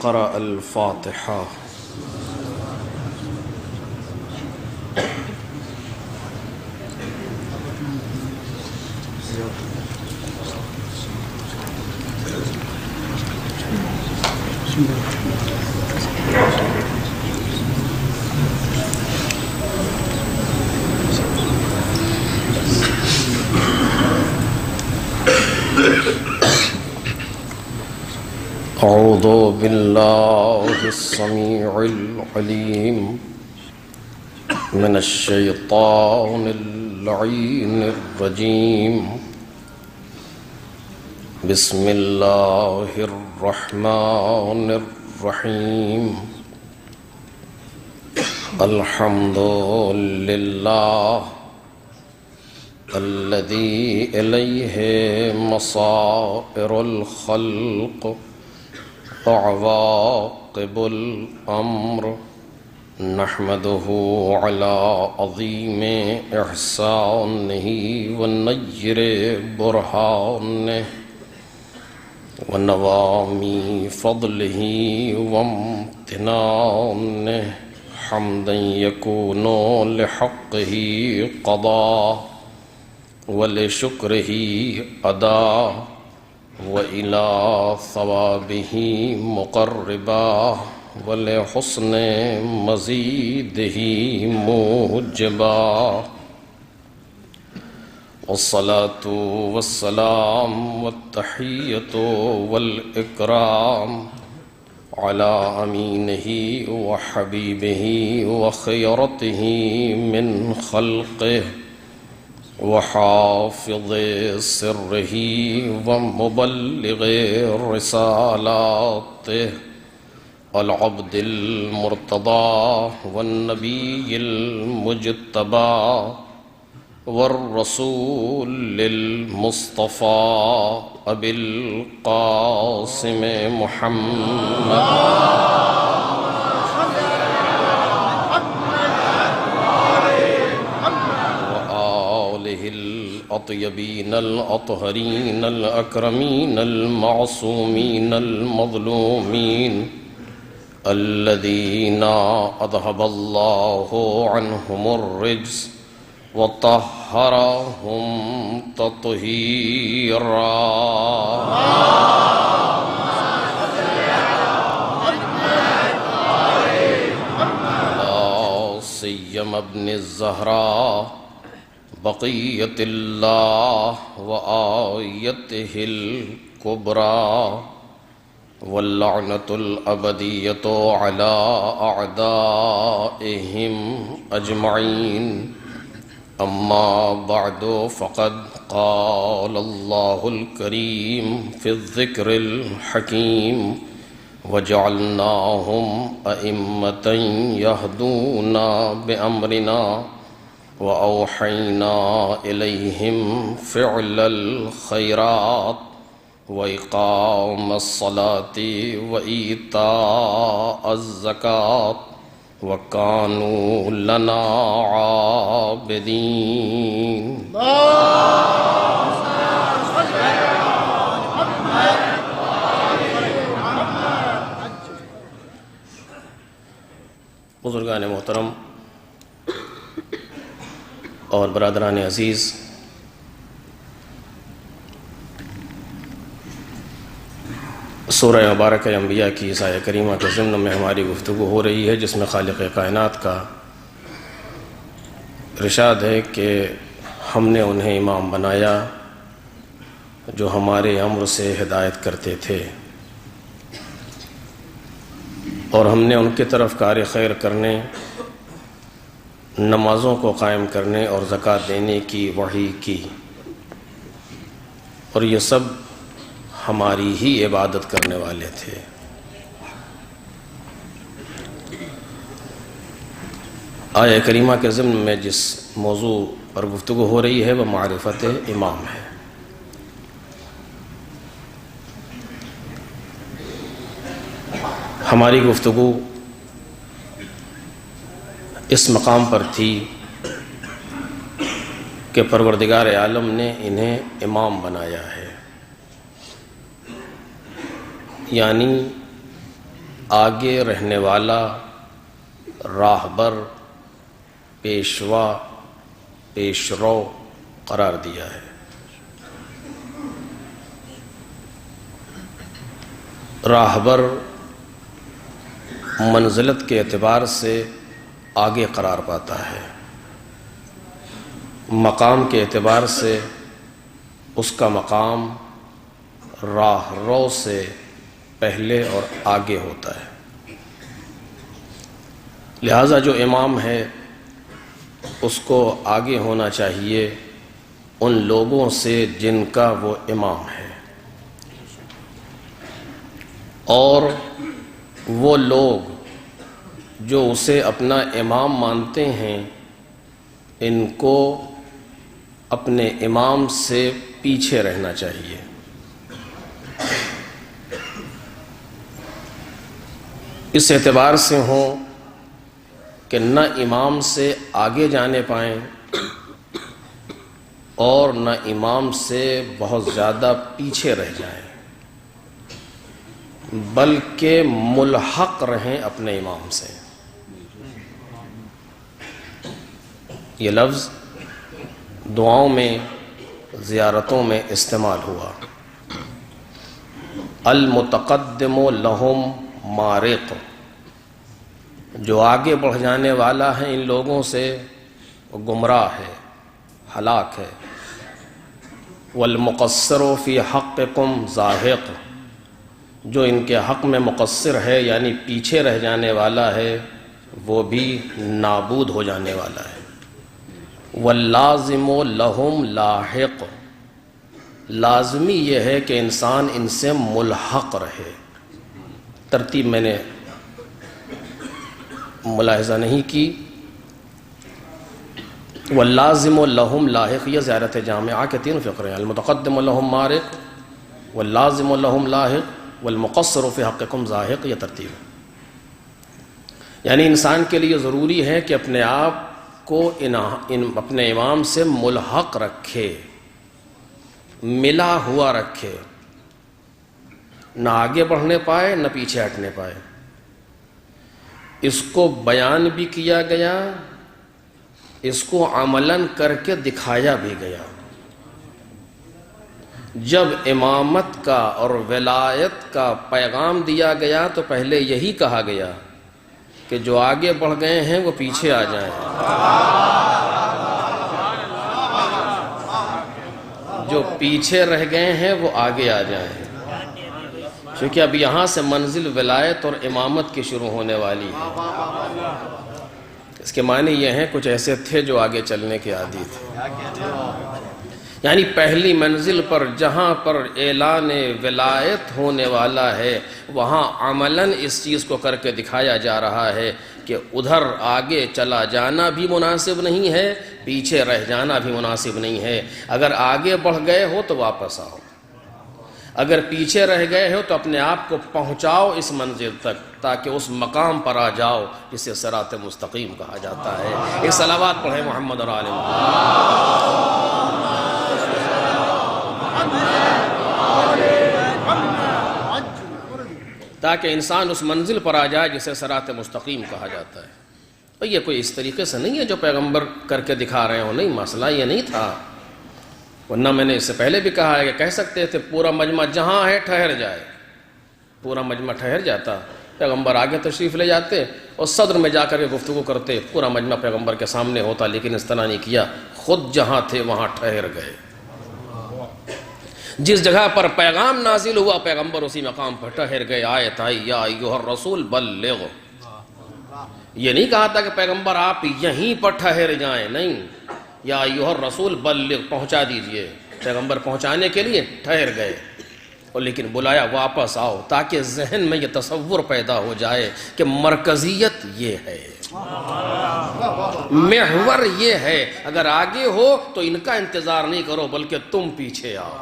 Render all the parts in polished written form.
قرأ الفاتحة. أعوذ بالله السميع العليم من الشيطان اللعين الرجيم. بسم الله الرحمن الرحيم. الحمد لله الذي إليه مصائر الخلق وعواقب الأمر. نحمده على عظيم إحسانه ونير برهانه ونوام فضله وامتنانه، حمدا يكون لحقه قضاء ولشكره أداء وإلى ثوابه مقربا ولحسن مزيده موجبا. والصلاة والسلام والتحية والإكرام على أمينه وحبيبه وخيرته من خلقه وحافظ سره ومبلغ رسالاته، العبد المرتضى والنبي المجتبى والرسول المصطفى أبي القاسم محمد الأطيبين الأطهرين الأكرمين المعصومين المظلومين الذين أذهب الله عنهم الرجس وطهرهم تطهيرا. لا سيما ابن الزهراء بقية الله وآيته الكبرى، واللعنة الأبدية على أعدائهم أجمعين. أما بعد، فقد قال الله الكريم في الذكر الحكيم: وجعلناهم أئمة يهدون بأمرنا وأوحينا إليهم فعل الخيرات وإقام الصلاة وإيتاء الزكاة وكانوا لنا عابدين. بزرگان محترم اور برادران عزیز، سورہ مبارکہ انبیاء کی اس آیہ کریمہ کے ضمن میں ہماری گفتگو ہو رہی ہے، جس میں خالق کائنات کا ارشاد ہے کہ ہم نے انہیں امام بنایا جو ہمارے امر سے ہدایت کرتے تھے، اور ہم نے ان کی طرف کار خیر کرنے، نمازوں کو قائم کرنے اور زکوٰۃ دینے کی وحی کی، اور یہ سب ہماری ہی عبادت کرنے والے تھے۔ آیہ کریمہ کے ضمن میں جس موضوع پر گفتگو ہو رہی ہے وہ معرفت امام ہے۔ ہماری گفتگو اس مقام پر تھی کہ پروردگار عالم نے انہیں امام بنایا ہے، یعنی آگے رہنے والا، راہبر، پیشوا، پیشرو قرار دیا ہے۔ راہبر منزلت کے اعتبار سے آگے قرار پاتا ہے، مقام کے اعتبار سے اس کا مقام راہ رو سے پہلے اور آگے ہوتا ہے۔ لہذا جو امام ہے اس کو آگے ہونا چاہیے ان لوگوں سے جن کا وہ امام ہے، اور وہ لوگ جو اسے اپنا امام مانتے ہیں ان کو اپنے امام سے پیچھے رہنا چاہیے۔ اس اعتبار سے ہوں کہ نہ امام سے آگے جانے پائیں اور نہ امام سے بہت زیادہ پیچھے رہ جائیں، بلکہ ملحق رہیں اپنے امام سے۔ یہ لفظ دعاؤں میں، زیارتوں میں استعمال ہوا۔ المتقدم لہم مارق، جو آگے بڑھ جانے والا ہے ان لوگوں سے وہ گمراہ ہے، ہلاک ہے۔ والمقصر فی حقکم زاہق، جو ان کے حق میں مقصر ہے یعنی پیچھے رہ جانے والا ہے وہ بھی نابود ہو جانے والا ہے۔ واللازم لہم لاحق، لازمی یہ ہے کہ انسان ان سے ملحق رہے۔ ترتیب میں نے ملاحظہ نہیں کی۔ واللازم لہم لاحق یہ زیارت جامعہ کے 3 فقرے ہیں، المتقدم لہم مارق، واللازم لہم لاحق، والمقصر فی حقکم زاہق، یہ ترتیب ہے۔ یعنی انسان کے لیے ضروری ہے کہ اپنے آپ کو اپنے امام سے ملحق رکھے، ملا ہوا رکھے، نہ آگے بڑھنے پائے نہ پیچھے ہٹنے پائے۔ اس کو بیان بھی کیا گیا، اس کو عملاً کر کے دکھایا بھی گیا۔ جب امامت کا اور ولایت کا پیغام دیا گیا تو پہلے یہی کہا گیا کہ جو آگے بڑھ گئے ہیں وہ پیچھے آ جائیں، جو پیچھے رہ گئے ہیں وہ آگے آ جائیں، کیونکہ اب یہاں سے منزل ولایت اور امامت کی شروع ہونے والی ہے۔ اس کے معنی یہ ہیں کچھ ایسے تھے جو آگے چلنے کے عادی تھے، یعنی پہلی منزل پر جہاں پر اعلان ولایت ہونے والا ہے وہاں عملاً اس چیز کو کر کے دکھایا جا رہا ہے کہ ادھر آگے چلا جانا بھی مناسب نہیں ہے، پیچھے رہ جانا بھی مناسب نہیں ہے۔ اگر آگے بڑھ گئے ہو تو واپس آؤ، اگر پیچھے رہ گئے ہو تو اپنے آپ کو پہنچاؤ اس منزل تک تاکہ اس مقام پر آ جاؤ جسے صراط مستقیم کہا جاتا ہے۔ ایک صلوات پڑھیں محمد اور آل محمد، تاکہ انسان اس منزل پر آ جائے جسے صراط مستقیم کہا جاتا ہے۔ اور یہ کوئی اس طریقے سے نہیں ہے جو پیغمبر کر کے دکھا رہے ہوں، نہیں، مسئلہ یہ نہیں تھا۔ ورنہ میں نے اس سے پہلے بھی کہا ہے کہ کہہ سکتے تھے پورا مجمع جہاں ہے ٹھہر جائے، پورا مجمع ٹھہر جاتا، پیغمبر آگے تشریف لے جاتے اور صدر میں جا کر کے گفتگو کرتے، پورا مجمع پیغمبر کے سامنے ہوتا، لیکن اس طرح نہیں کیا، خود جہاں تھے وہاں ٹھہر گئے۔ جس جگہ پر پیغام نازل ہوا پیغمبر اسی مقام پر ٹھہر گئے۔ آیت آئی یا ایھا الرسول بلغ، یہ نہیں کہا تھا کہ پیغمبر آپ یہیں پر ٹھہر جائیں، نہیں، یا ایھا الرسول بلغ، پہنچا دیجئے۔ پیغمبر پہنچانے کے لیے ٹھہر گئے، اور لیکن بلایا واپس آؤ، تاکہ ذہن میں یہ تصور پیدا ہو جائے کہ مرکزیت یہ ہے، محور یہ ہے، اگر آگے ہو تو ان کا انتظار نہیں کرو بلکہ تم پیچھے آؤ۔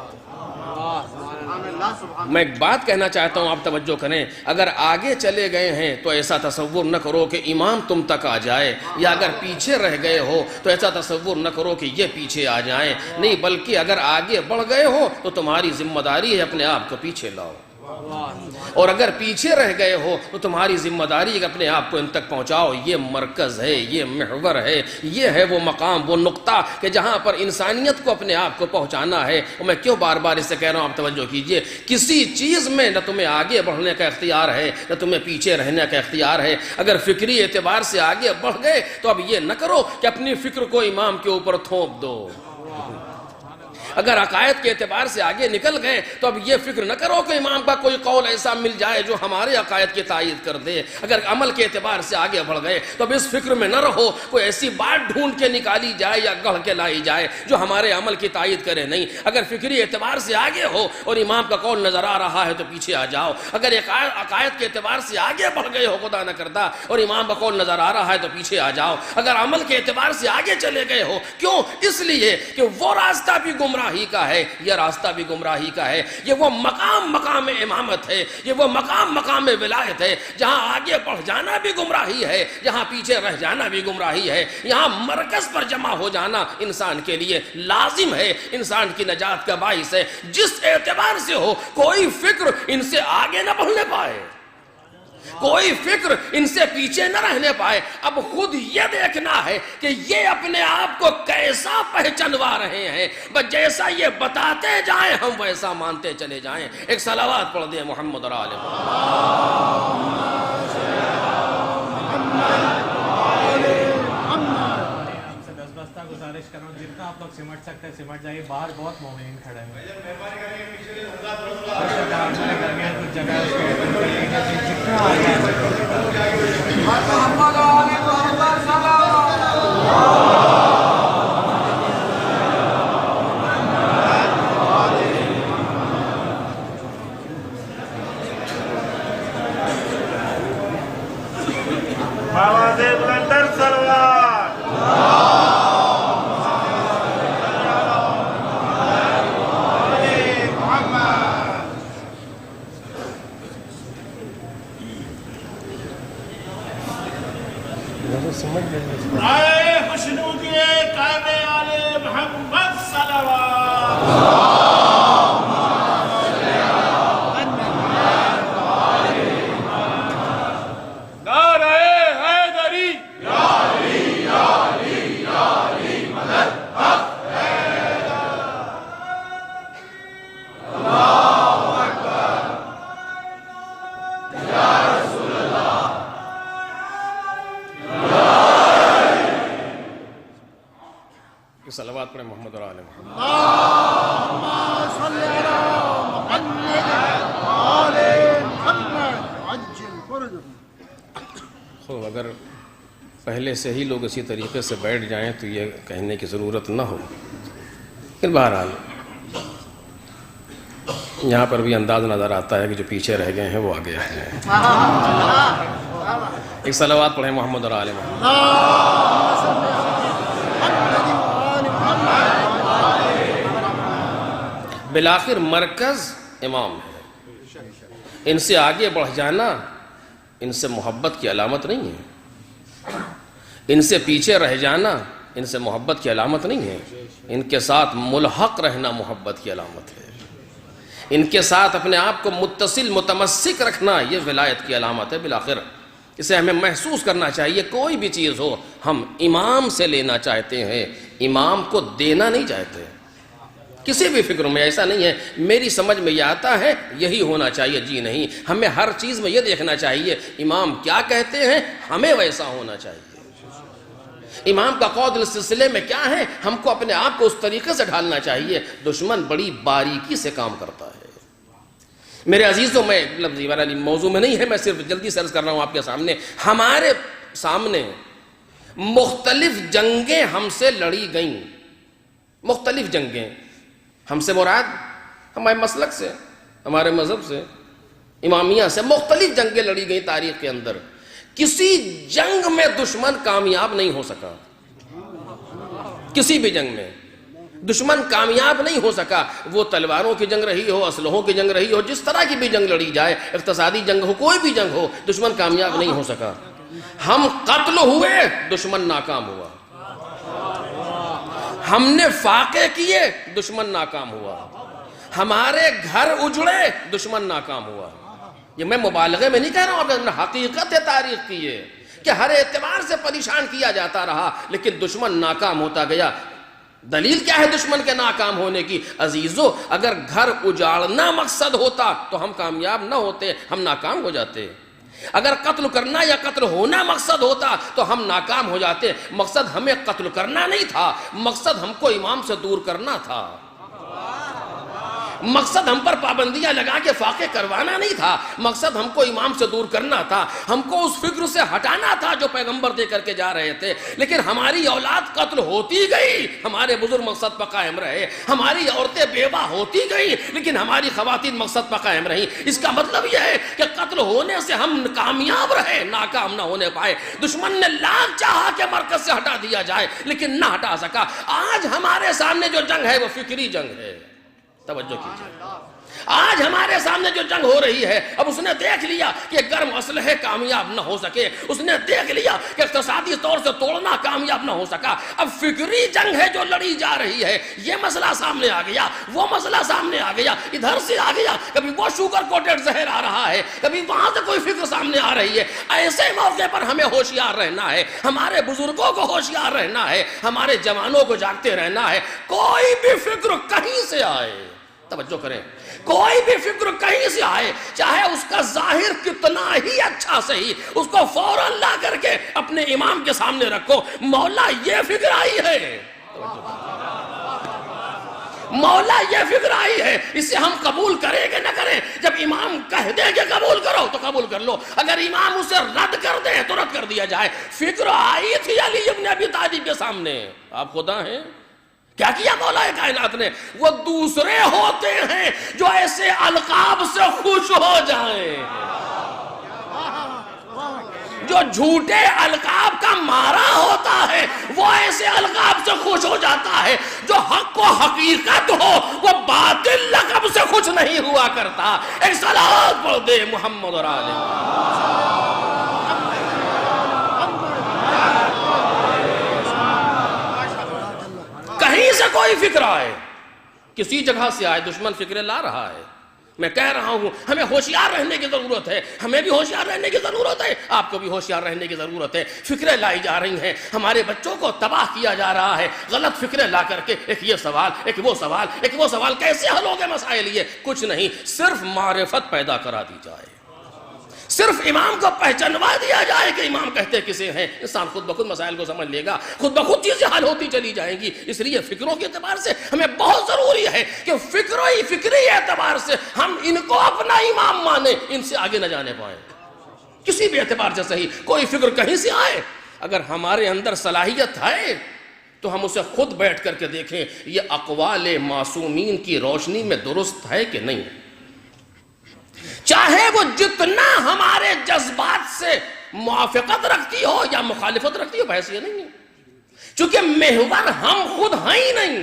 میں ایک بات کہنا چاہتا ہوں، آپ توجہ کریں، اگر آگے چلے گئے ہیں تو ایسا تصور نہ کرو کہ امام تم تک آ جائے، یا اگر پیچھے رہ گئے ہو تو ایسا تصور نہ کرو کہ یہ پیچھے آ جائیں، نہیں، بلکہ اگر آگے بڑھ گئے ہو تو تمہاری ذمہ داری ہے اپنے آپ کو پیچھے لاؤ۔ اور اگر پیچھے رہ گئے ہو تو تمہاری ذمہ داری کہ اپنے آپ کو ان تک پہنچاؤ. یہ مرکز ہے, یہ محور ہے, یہ ہے وہ مقام, وہ نقطہ کہ جہاں پر انسانیت کو اپنے آپ کو پہنچانا ہے. اور میں کیوں بار بار اسے کہہ رہا ہوں, آپ توجہ کیجئے. کسی چیز میں نہ تمہیں آگے بڑھنے کا اختیار ہے نہ تمہیں پیچھے رہنے کا اختیار ہے. اگر فکری اعتبار سے آگے بڑھ گئے تو اب یہ نہ کرو کہ اپنی فکر کو امام کے اوپر تھوپ دو. اگر عقائد کے اعتبار سے آگے نکل گئے تو اب یہ فکر نہ کرو کہ امام کا کوئی قول ایسا مل جائے جو ہمارے عقائد کی تائید کر دے. اگر عمل کے اعتبار سے آگے بڑھ گئے تو اب اس فکر میں نہ رہو کوئی ایسی بات ڈھونڈ کے نکالی جائے یا گڑھ کے لائی جائے جو ہمارے عمل کی تائید کرے. نہیں, اگر فکری اعتبار سے آگے ہو اور امام کا قول نظر آ رہا ہے تو پیچھے آ جاؤ. اگر عقائد کے اعتبار سے آگے بڑھ گئے ہو خدا نہ کرتا اور امام کا قول نظر آ رہا ہے تو پیچھے آ جاؤ. اگر عمل کے اعتبار سے آگے چلے گئے ہو, کیوں؟ اس لیے کہ وہ راستہ بھی گمراہی کا ہے, یہ راستہ بھی گمراہی کا ہے. یہ وہ مقام امامت ہے, یہ وہ مقام ولایت ہے جہاں آگے بڑھ جانا بھی گمراہی ہے, جہاں پیچھے رہ جانا بھی گمراہی ہے. یہاں مرکز پر جمع ہو جانا انسان کے لیے لازم ہے, انسان کی نجات کا باعث ہے. جس اعتبار سے ہو کوئی فکر ان سے آگے نہ بڑھنے پائے, کوئی فکر ان سے پیچھے نہ رہنے پائے. اب خود یہ دیکھنا ہے کہ یہ اپنے آپ کو کیسا پہچنوا رہے ہیں, بس جیسا یہ بتاتے جائیں ہم ویسا مانتے چلے جائیں. ایک صلوات پڑھ دیں محمد اور آل گزارش کر رہا ہوں جتنا آپ لوگ سمٹ سکتے ہیں سمٹ جائیے. باہر بہت مومنین کھڑے ہیں, آئے خوشنودیے قائم آل محمد صلوات. نعرہ حیدری یا علی یا علی یا علی مدد حق حیدر. اللہ اکبر یا رسول اللہ. صلوات پڑھیں محمد اور آل محمد. اللهم صل على محمد وآل محمد عجل فرجهم. خوب, اگر پہلے سے ہی لوگ اسی طریقے سے بیٹھ جائیں تو یہ کہنے کی ضرورت نہ ہو. لیکن بہرحال یہاں پر بھی انداز نظر آتا ہے کہ جو پیچھے رہ گئے ہیں وہ آگے آ جائیں. ایک صلوات پڑھیں محمد اور آل محمد. اللهم صل على محمد وآل محمد. بالآخر مرکز امام ہے. ان سے آگے بڑھ جانا ان سے محبت کی علامت نہیں ہے, ان سے پیچھے رہ جانا ان سے محبت کی علامت نہیں ہے. ان کے ساتھ ملحق رہنا محبت کی علامت ہے. ان کے ساتھ اپنے آپ کو متصل متمسک رکھنا یہ ولایت کی علامت ہے. بالآخر اسے ہمیں محسوس کرنا چاہیے. کوئی بھی چیز ہو ہم امام سے لینا چاہتے ہیں, امام کو دینا نہیں چاہتے. کسی بھی فکر میں ایسا نہیں ہے میری سمجھ میں یہ آتا ہے یہی ہونا چاہیے. جی نہیں, ہمیں ہر چیز میں یہ دیکھنا چاہیے امام کیا کہتے ہیں ہمیں ویسا ہونا چاہیے. امام کا قول اس سلسلے میں کیا ہے ہم کو اپنے آپ کو اس طریقے سے ڈھالنا چاہیے. دشمن بڑی باریکی سے کام کرتا ہے. میرے عزیزوں, میں لفظی والی موضوع میں نہیں ہے, میں صرف جلدی سے عرض کر رہا ہوں آپ کے سامنے. ہمارے سامنے مختلف جنگیں ہم سے لڑی گئیں. مختلف جنگیں ہم سے مراد ہمارے مسلک سے, ہمارے مذہب سے, امامیہ سے مختلف جنگیں لڑی گئیں تاریخ کے اندر. کسی جنگ میں دشمن کامیاب نہیں ہو سکا. کسی بھی جنگ میں دشمن کامیاب نہیں ہو سکا. وہ تلواروں کی جنگ رہی ہو, اسلحوں کی جنگ رہی ہو, جس طرح کی بھی جنگ لڑی جائے, اقتصادی جنگ ہو, کوئی بھی جنگ ہو, دشمن کامیاب نہیں ہو سکا. ہم قتل ہوئے, دشمن ناکام ہوا. ہم نے فاقے کیے, دشمن ناکام ہوا. ہمارے گھر اجڑے، دشمن ناکام ہوا۔ یہ میں مبالغے میں نہیں کہہ رہا ہوں، حقیقت تاریخ کی ہے کہ ہر اعتبار سے پریشان کیا جاتا رہا لیکن دشمن ناکام ہوتا گیا۔ دلیل کیا ہے دشمن کے ناکام ہونے کی؟ عزیزو، اگر گھر اجاڑنا مقصد ہوتا تو ہم کامیاب نہ ہوتے، ہم ناکام ہو جاتے۔ اگر قتل کرنا یا قتل ہونا مقصد ہوتا تو ہم ناکام ہو جاتے۔ مقصد ہمیں قتل کرنا نہیں تھا، مقصد ہم کو امام سے دور کرنا تھا۔ مقصد ہم پر پابندیاں لگا کے فاقے کروانا نہیں تھا، مقصد ہم کو امام سے دور کرنا تھا، ہم کو اس فکر سے ہٹانا تھا جو پیغمبر دے کر کے جا رہے تھے۔ لیکن ہماری اولاد قتل ہوتی گئی، ہمارے بزرگ مقصد پر قائم رہے، ہماری عورتیں بیوہ ہوتی گئی لیکن ہماری خواتین مقصد پر قائم رہیں۔ اس کا مطلب یہ ہے کہ قتل ہونے سے ہم کامیاب رہے، ناکام نہ ہونے پائے۔ دشمن نے لاکھ چاہا کہ مرکز سے ہٹا دیا جائے لیکن نہ ہٹا سکا۔ آج ہمارے سامنے جو جنگ ہے وہ فکری جنگ ہے، توجہ کیجئے۔ آج ہمارے سامنے جو جنگ ہو رہی ہے، اب اس نے دیکھ لیا کہ گرم اسلحے کامیاب نہ ہو سکے، اس نے دیکھ لیا کہ اقتصادی طور سے توڑنا کامیاب نہ ہو سکا، اب فکری جنگ ہے جو لڑی جا رہی ہے۔ یہ مسئلہ سامنے آ گیا، وہ مسئلہ سامنے آ گیا، ادھر سے آ گیا، کبھی وہ شوگر کوٹڈ زہر آ رہا ہے، کبھی وہاں سے کوئی فکر سامنے آ رہی ہے۔ ایسے موقع پر ہمیں ہوشیار رہنا ہے، ہمارے بزرگوں کو ہوشیار رہنا ہے، ہمارے جوانوں کو جاگتے رہنا ہے۔ کوئی بھی فکر کہیں سے آئے، توجہ کریں، کوئی بھی فکر کہیں سے آئے، چاہے اس کا ظاہر کتنا ہی اچھا صحیح، اس کو فوراً لا کر کے اپنے امام کے سامنے رکھو۔ مولا یہ فکر آئی ہے، مولا یہ فکر آئی ہے، اسے ہم قبول کریں کہ نہ کریں؟ جب امام کہہ دے کہ قبول کرو تو قبول کر لو، اگر امام اسے رد کر دے تو رد کر دیا جائے۔ فکر آئی تھی علی ابن ابی طالب کے سامنے، آپ خدا ہیں؟ کیا کیا مولا کائنات نے؟ وہ دوسرے ہوتے ہیں جو ایسے القاب سے خوش ہو جائیں، جو جھوٹے القاب کا مارا ہوتا ہے وہ ایسے القاب سے خوش ہو جاتا ہے۔ جو حق و حقیقت ہو وہ باطل لقب سے خوش نہیں ہوا کرتا۔ ایک صلوات پڑھ دے محمد اور آلہ۔ کہیں سے کوئی فکر آئے، کسی جگہ سے آئے، دشمن فکریں لا رہا ہے۔ میں کہہ رہا ہوں ہمیں ہوشیار رہنے کی ضرورت ہے، ہمیں بھی ہوشیار رہنے کی ضرورت ہے، آپ کو بھی ہوشیار رہنے کی ضرورت ہے۔ فکریں لائی جا رہی ہیں، ہمارے بچوں کو تباہ کیا جا رہا ہے، غلط فکریں لا کر کے، ایک یہ سوال، ایک وہ سوال، ایک وہ سوال، کیسے حل ہوگے مسائل؟ یہ کچھ نہیں، صرف معرفت پیدا کرا دی جائے، صرف امام کو پہچانوا دیا جائے کہ امام کہتے کسے ہیں، انسان خود بخود مسائل کو سمجھ لے گا، خود بخود چیزیں حل ہوتی چلی جائیں گی۔ اس لیے فکروں کے اعتبار سے ہمیں بہت ضروری ہے کہ فکری اعتبار سے ہم ان کو اپنا امام مانیں، ان سے آگے نہ جانے پائیں، کسی بھی اعتبار سے صحیح۔ کوئی فکر کہیں سے آئے، اگر ہمارے اندر صلاحیت ہے تو ہم اسے خود بیٹھ کر کے دیکھیں یہ اقوال معصومین کی روشنی میں درست ہے کہ نہیں، چاہے وہ جتنا ہمارے جذبات سے موافقت رکھتی ہو یا مخالفت رکھتی ہو، بحث یہ نہیں ہے، چونکہ محور ہم خود ہیں ہی نہیں،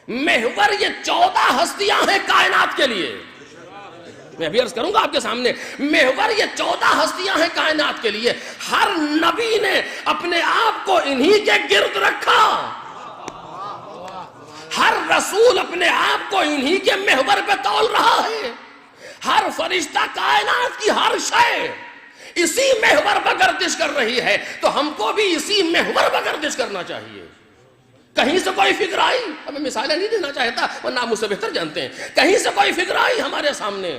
محور یہ 14 ہستیاں ہیں کائنات کے لیے۔ میں ابھی عرض کروں گا آپ کے سامنے، محور یہ 14 ہستیاں ہیں کائنات کے لیے۔ ہر نبی نے اپنے آپ کو انہی کے گرد رکھا، ہر رسول اپنے آپ کو انہی کے محور پہ تول رہا ہے، ہر فرشتہ، کائنات کی ہر شے اسی محور پر گردش کر رہی ہے، تو ہم کو بھی اسی محور پر گردش کرنا چاہیے۔ کہیں سے کوئی فکر آئی، ہمیں مثالیں نہیں دینا چاہتا ورنہ آپ مجھ سے بہتر جانتے ہیں، کہیں سے کوئی فکر آئی ہمارے سامنے،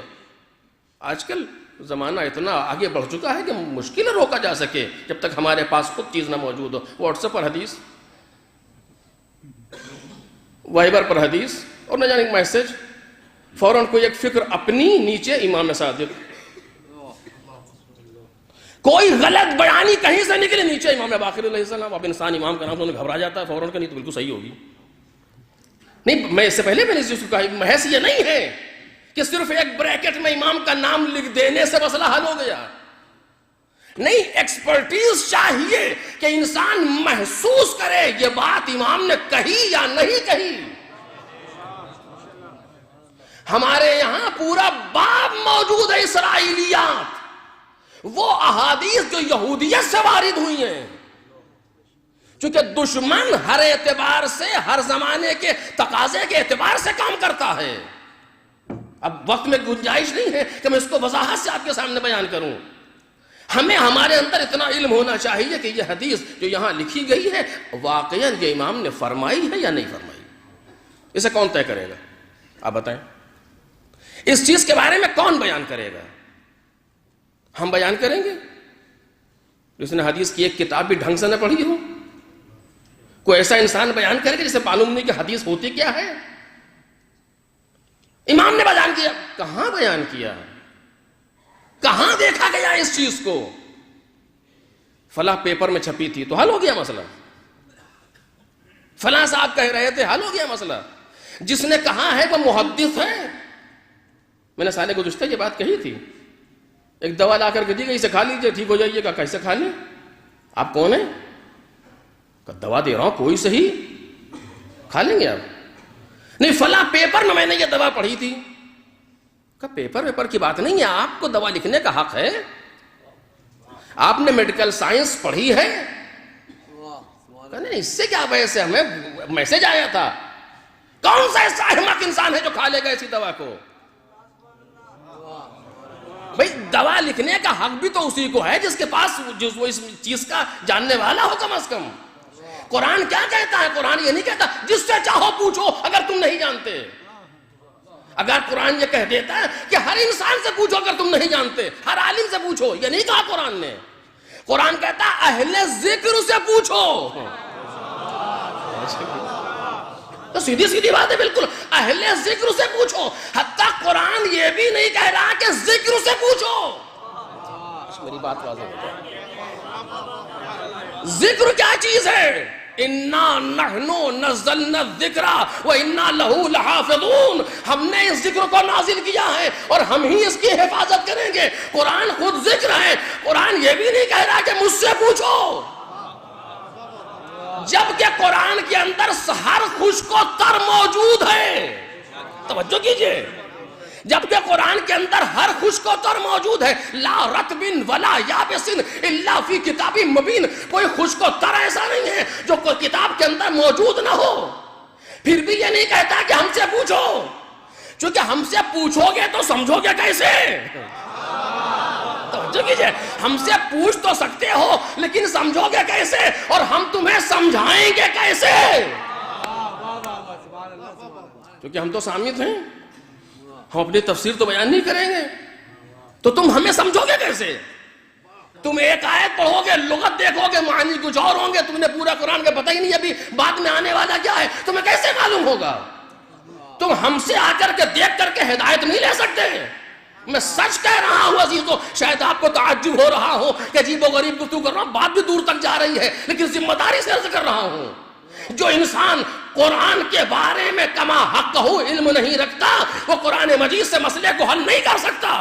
آج کل زمانہ اتنا آگے بڑھ چکا ہے کہ مشکل ہے روکا جا سکے جب تک ہمارے پاس خود چیز نہ موجود ہو۔ واٹس ایپ پر حدیث، وائبر پر حدیث، اور نہ جانے میسج، فوراً کوئی ایک فکر اپنی، نیچے امام صادق، کوئی غلط بیانی کہیں سے نکلے، نیچے امام باقر علیہ السلام۔ اب انسان امام کا نام تو گھبرا جاتا ہے فوراً، کہ نہیں تو بالکل صحیح ہوگی۔ نہیں، میں اس سے پہلے میں نے اس کو کہا، محض یہ نہیں ہے کہ صرف ایک بریکٹ میں امام کا نام لکھ دینے سے مسئلہ حل ہو گیا، نہیں، ایکسپرٹیز چاہیے کہ انسان محسوس کرے یہ بات امام نے کہی یا نہیں کہی۔ ہمارے یہاں پورا باب موجود ہے اسرائیلیات، وہ احادیث جو یہودیت سے وارد ہوئی ہیں، چونکہ دشمن ہر اعتبار سے، ہر زمانے کے تقاضے کے اعتبار سے کام کرتا ہے۔ اب وقت میں گنجائش نہیں ہے کہ میں اس کو وضاحت سے آپ کے سامنے بیان کروں. ہمیں ہمارے اندر اتنا علم ہونا چاہیے کہ یہ حدیث جو یہاں لکھی گئی ہے واقعاً یہ امام نے فرمائی ہے یا نہیں فرمائی. اسے کون طے کرے گا؟ آپ بتائیں. اس چیز کے بارے میں کون بیان کرے گا؟ ہم بیان کریں گے؟ جس نے حدیث کی ایک کتاب بھی ڈھنگ سے نہ پڑھی ہو. کوئی ایسا انسان بیان کرے گا جسے معلوم نہیں کہ حدیث ہوتی کیا ہے. امام نے بیان کیا. کہاں بیان کیا؟ کہاں دیکھا گیا اس چیز کو؟ فلاں پیپر میں چھپی تھی تو حل ہو گیا مسئلہ. فلاں صاحب کہہ رہے تھے حل ہو گیا مسئلہ. جس نے کہا ہے وہ محدث ہے. میں نے سال گزشتہ یہ بات کہی تھی. ایک دوا لا کر کے دی گئی، اسے کھا لیجئے ٹھیک ہو جائیے گا. کیسے کھا لیں؟ آپ کون ہیں؟ دوا دے رہا ہوں کوئی صحیح، کھا لیں گے آپ؟ نہیں فلاں پیپر میں نے یہ دوا پڑھی تھی. کہ پیپر کی بات نہیں ہے، آپ کو دوا لکھنے کا حق ہے. آپ نے میڈیکل سائنس پڑھی ہے. نہیں اس سے کیا بحث ہے، ہمیں میسج آیا تھا. کون سا ایسا احمق انسان ہے جو کھا لے گا اسی دوا کو؟ بھئی دوا لکھنے کا حق بھی تو اسی کو ہے جس کے پاس وہ اس چیز کا جاننے والا ہو. کم از کم قرآن کیا کہتا ہے؟ قرآن یہ نہیں کہتا جس سے چاہو پوچھو اگر تم نہیں جانتے. اگر قرآن یہ کہہ دیتا ہے کہ ہر انسان سے پوچھو اگر تم نہیں جانتے، ہر عالم سے پوچھو، یہ نہیں کہا قرآن نے. قرآن کہتا ہے اہل ذکر سے پوچھو. تو سیدھی بات ہے بالکل، اہل ذکر سے پوچھو. حتیٰ قرآن یہ بھی نہیں کہہ رہا کہ ذکر سے پوچھو. میری بات واضح ہے. ذکر کیا چیز ہے؟ اِنَّا نَحْنُ نَزَّلْنَا الذِّكْرَ وَإِنَّا لَهُ لَحَافِظُونَ. ہم نے اس ذکر کو نازل کیا ہے اور ہم ہی اس کی حفاظت کریں گے. قرآن خود ذکر ہے. قرآن یہ بھی نہیں کہہ رہا کہ مجھ سے پوچھو، جبکہ قرآن کے اندر ہر خشک و تر موجود ہے. توجہ کیجئے، جبکہ قرآن کے اندر ہر خشک و تر موجود ہے. لا رطب ولا یابس الا فی کتاب مبین. کوئی خشک و تر ایسا نہیں ہے جو کوئی کتاب کے اندر موجود نہ ہو. پھر بھی یہ نہیں کہتا کہ ہم سے پوچھو، چونکہ ہم سے پوچھو گے تو سمجھو گے کیسے. توجہ کیجئے، ہم سے پوچھ تو سکتے ہو لیکن سمجھو گے کیسے، اور ہم تمہیں سمجھائیں گے کیسے؟ کیونکہ ہم تو سامعین ہیں، ہم اپنی تفسیر تو بیان نہیں کریں گے، تو تم ہمیں سمجھو گے کیسے؟ تم ایک آیت پڑھو گے، لغت دیکھو گے، معنی کچھ اور ہوں گے. تم نے پورا قرآن کا پتہ ہی نہیں ابھی بعد میں آنے والا کیا ہے، تمہیں کیسے معلوم ہوگا؟ تم ہم سے آ کر کے دیکھ کر کے ہدایت نہیں لے سکتے. میں سچ کہہ رہا ہوں عزیزو، شاید آپ کو تعجب ہو رہا ہو کہ عجیب و غریب گفتگو کر رہا ہوں، بات بھی دور تک جا رہی ہے، لیکن ذمہ داری سے عرض کر رہا ہوں. جو انسان قرآن کے بارے میں کما حق ہو علم نہیں رکھتا، وہ قرآن مجید سے مسئلے کو حل نہیں کر سکتا.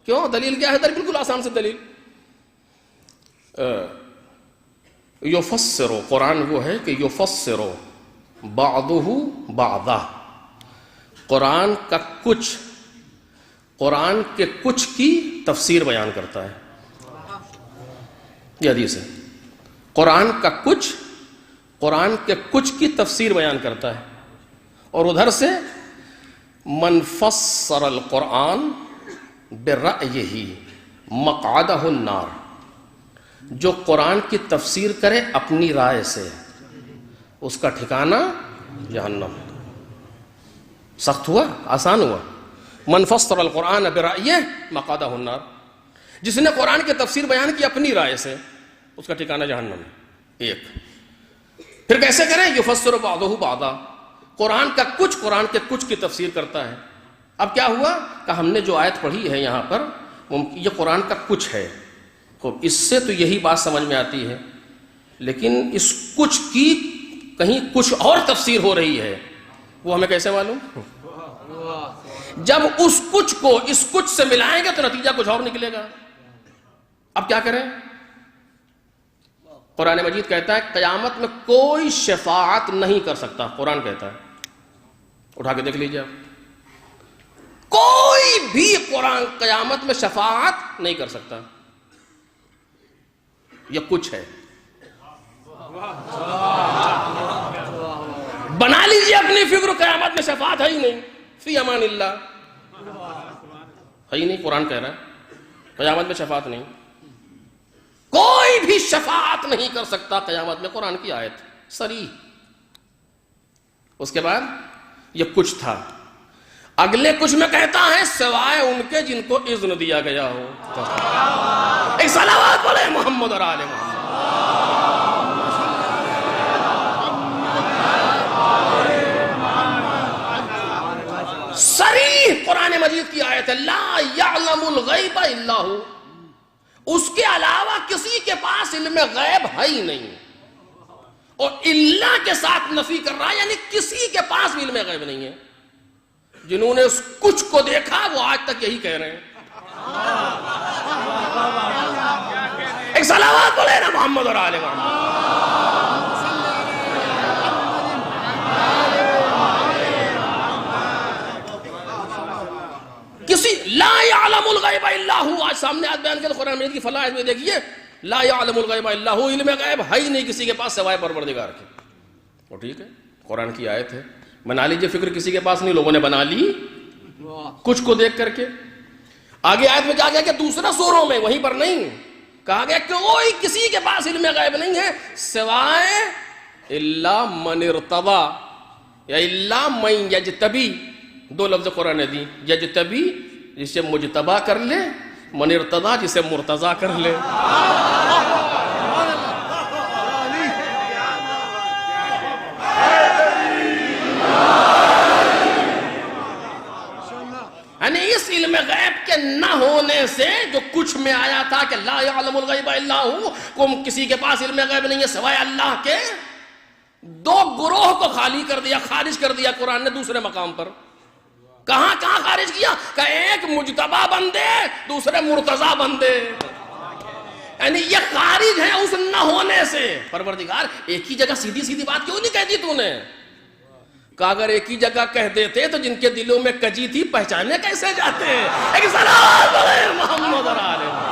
کیوں؟ دلیل کیا ہے؟ دلیل بالکل آسان سے دلیل. یفسر، قرآن وہ ہے کہ یفسر بعضہ بعضا. قرآن کا کچھ، قرآن کے کچھ کی تفسیر بیان کرتا ہے. یہ حدیث ہے. قرآن کا کچھ، قرآن کے کچھ کی تفسیر بیان کرتا ہے. اور ادھر سے من فسر القرآن برأیہ مقعدہ النار. جو قرآن کی تفسیر کرے اپنی رائے سے، اس کا ٹھکانہ جہنم. سخت ہوا؟ آسان ہوا؟ من فسر القرآن برأیہ مقعدہ النار. جس نے قرآن کی تفسیر بیان کی اپنی رائے سے، اس کا ٹھکانہ جہنم ہے. ایک. پھر کیسے کریں؟ یفسر بعضہ بعضا. قرآن کا کچھ، قرآن کے کچھ کی تفسیر کرتا ہے. اب کیا ہوا کہ ہم نے جو آیت پڑھی ہے یہاں پر، یہ قرآن کا کچھ ہے. اس سے تو یہی بات سمجھ میں آتی ہے، لیکن اس کچھ کی کہیں کچھ اور تفسیر ہو رہی ہے. وہ ہمیں کیسے معلوم؟ جب اس کچھ کو اس کچھ سے ملائیں گے تو نتیجہ کچھ اور نکلے گا. اب کیا کریں؟ قرآن مجید کہتا ہے قیامت میں کوئی شفاعت نہیں کر سکتا. قرآن کہتا ہے، اٹھا کے دیکھ لیجیے آپ، کوئی بھی قرآن قیامت میں شفاعت نہیں کر سکتا. یہ کچھ ہے. بنا لیجیے اپنی فکر، قیامت میں شفاعت ہے ہی نہیں. فی امان اللہ. ہے ہی نہیں، قرآن کہہ رہا ہے قیامت میں شفاعت نہیں، کوئی بھی شفاعت نہیں کر سکتا قیامت میں. قرآن کی آیت صریح. اس کے بعد یہ کچھ تھا، اگلے کچھ میں کہتا ہے سوائے ان کے جن کو اذن دیا گیا ہو. ایک صلوات بولے محمد اور آل محمد. صریح قرآن مجید کی آیت ہے لا یعلم الغیب الا ہو. اس کے علاوہ کسی کے پاس علم غیب ہے ہی نہیں، اور اللہ کے ساتھ نفی کر رہا ہے، یعنی کسی کے پاس بھی علم غیب نہیں ہے. جنہوں نے اس کچھ کو دیکھا وہ آج تک یہی کہہ رہے ہیں. ایک صلوات بولے نا محمد اور آل محمد. کسی لا یعلم الغیب الا ہو، آج سامنے آج بیان کیا قرآن مجید کی فلاح میں دیکھیے لا یعلم الغیب الا ہو، علم غیب ہے ہی نہیں کسی کے پاس سوائے پروردگار کے. وہ ٹھیک ہے قرآن کی آیت ہے، بنا لیجئے فکر کسی کے پاس نہیں، لوگوں نے بنا لی کچھ کو دیکھ کر کے. آگے آیت میں کہا گیا کہ دوسرا سوروں میں وہیں پر نہیں کہا گیا کہ کوئی کسی کے پاس علم غیب نہیں ہے سوائے الا من ارتضی یا الا من یجتبی. دو لفظ قرآن نے دی، یجتبی جسے مجتبا کر لے، من ارتضی جسے مرتضی کر لے. یعنی اس علم غیب کے نہ ہونے سے جو کچھ میں آیا تھا کہ لا یعلم الغیب الا ہو، کسی کے پاس علم غیب نہیں ہے سوائے اللہ کے، دو گروہ کو خالی کر دیا، خارج کر دیا قرآن نے دوسرے مقام پر. کہاں کہاں خارج کیا کہ ایک مجتبی بندے دوسرے مرتضی بندے، یعنی یہ خارج ہے اس نہ ہونے سے. پروردگار ایک ہی جگہ سیدھی سیدھی بات کیوں نہیں کہہ دی تو نے؟ کہ اگر ایک ہی جگہ کہہ دیتے تو جن کے دلوں میں کجی تھی پہچانے کیسے جاتے ہیں. ایک صلوات بولے محمد اور آل محمد.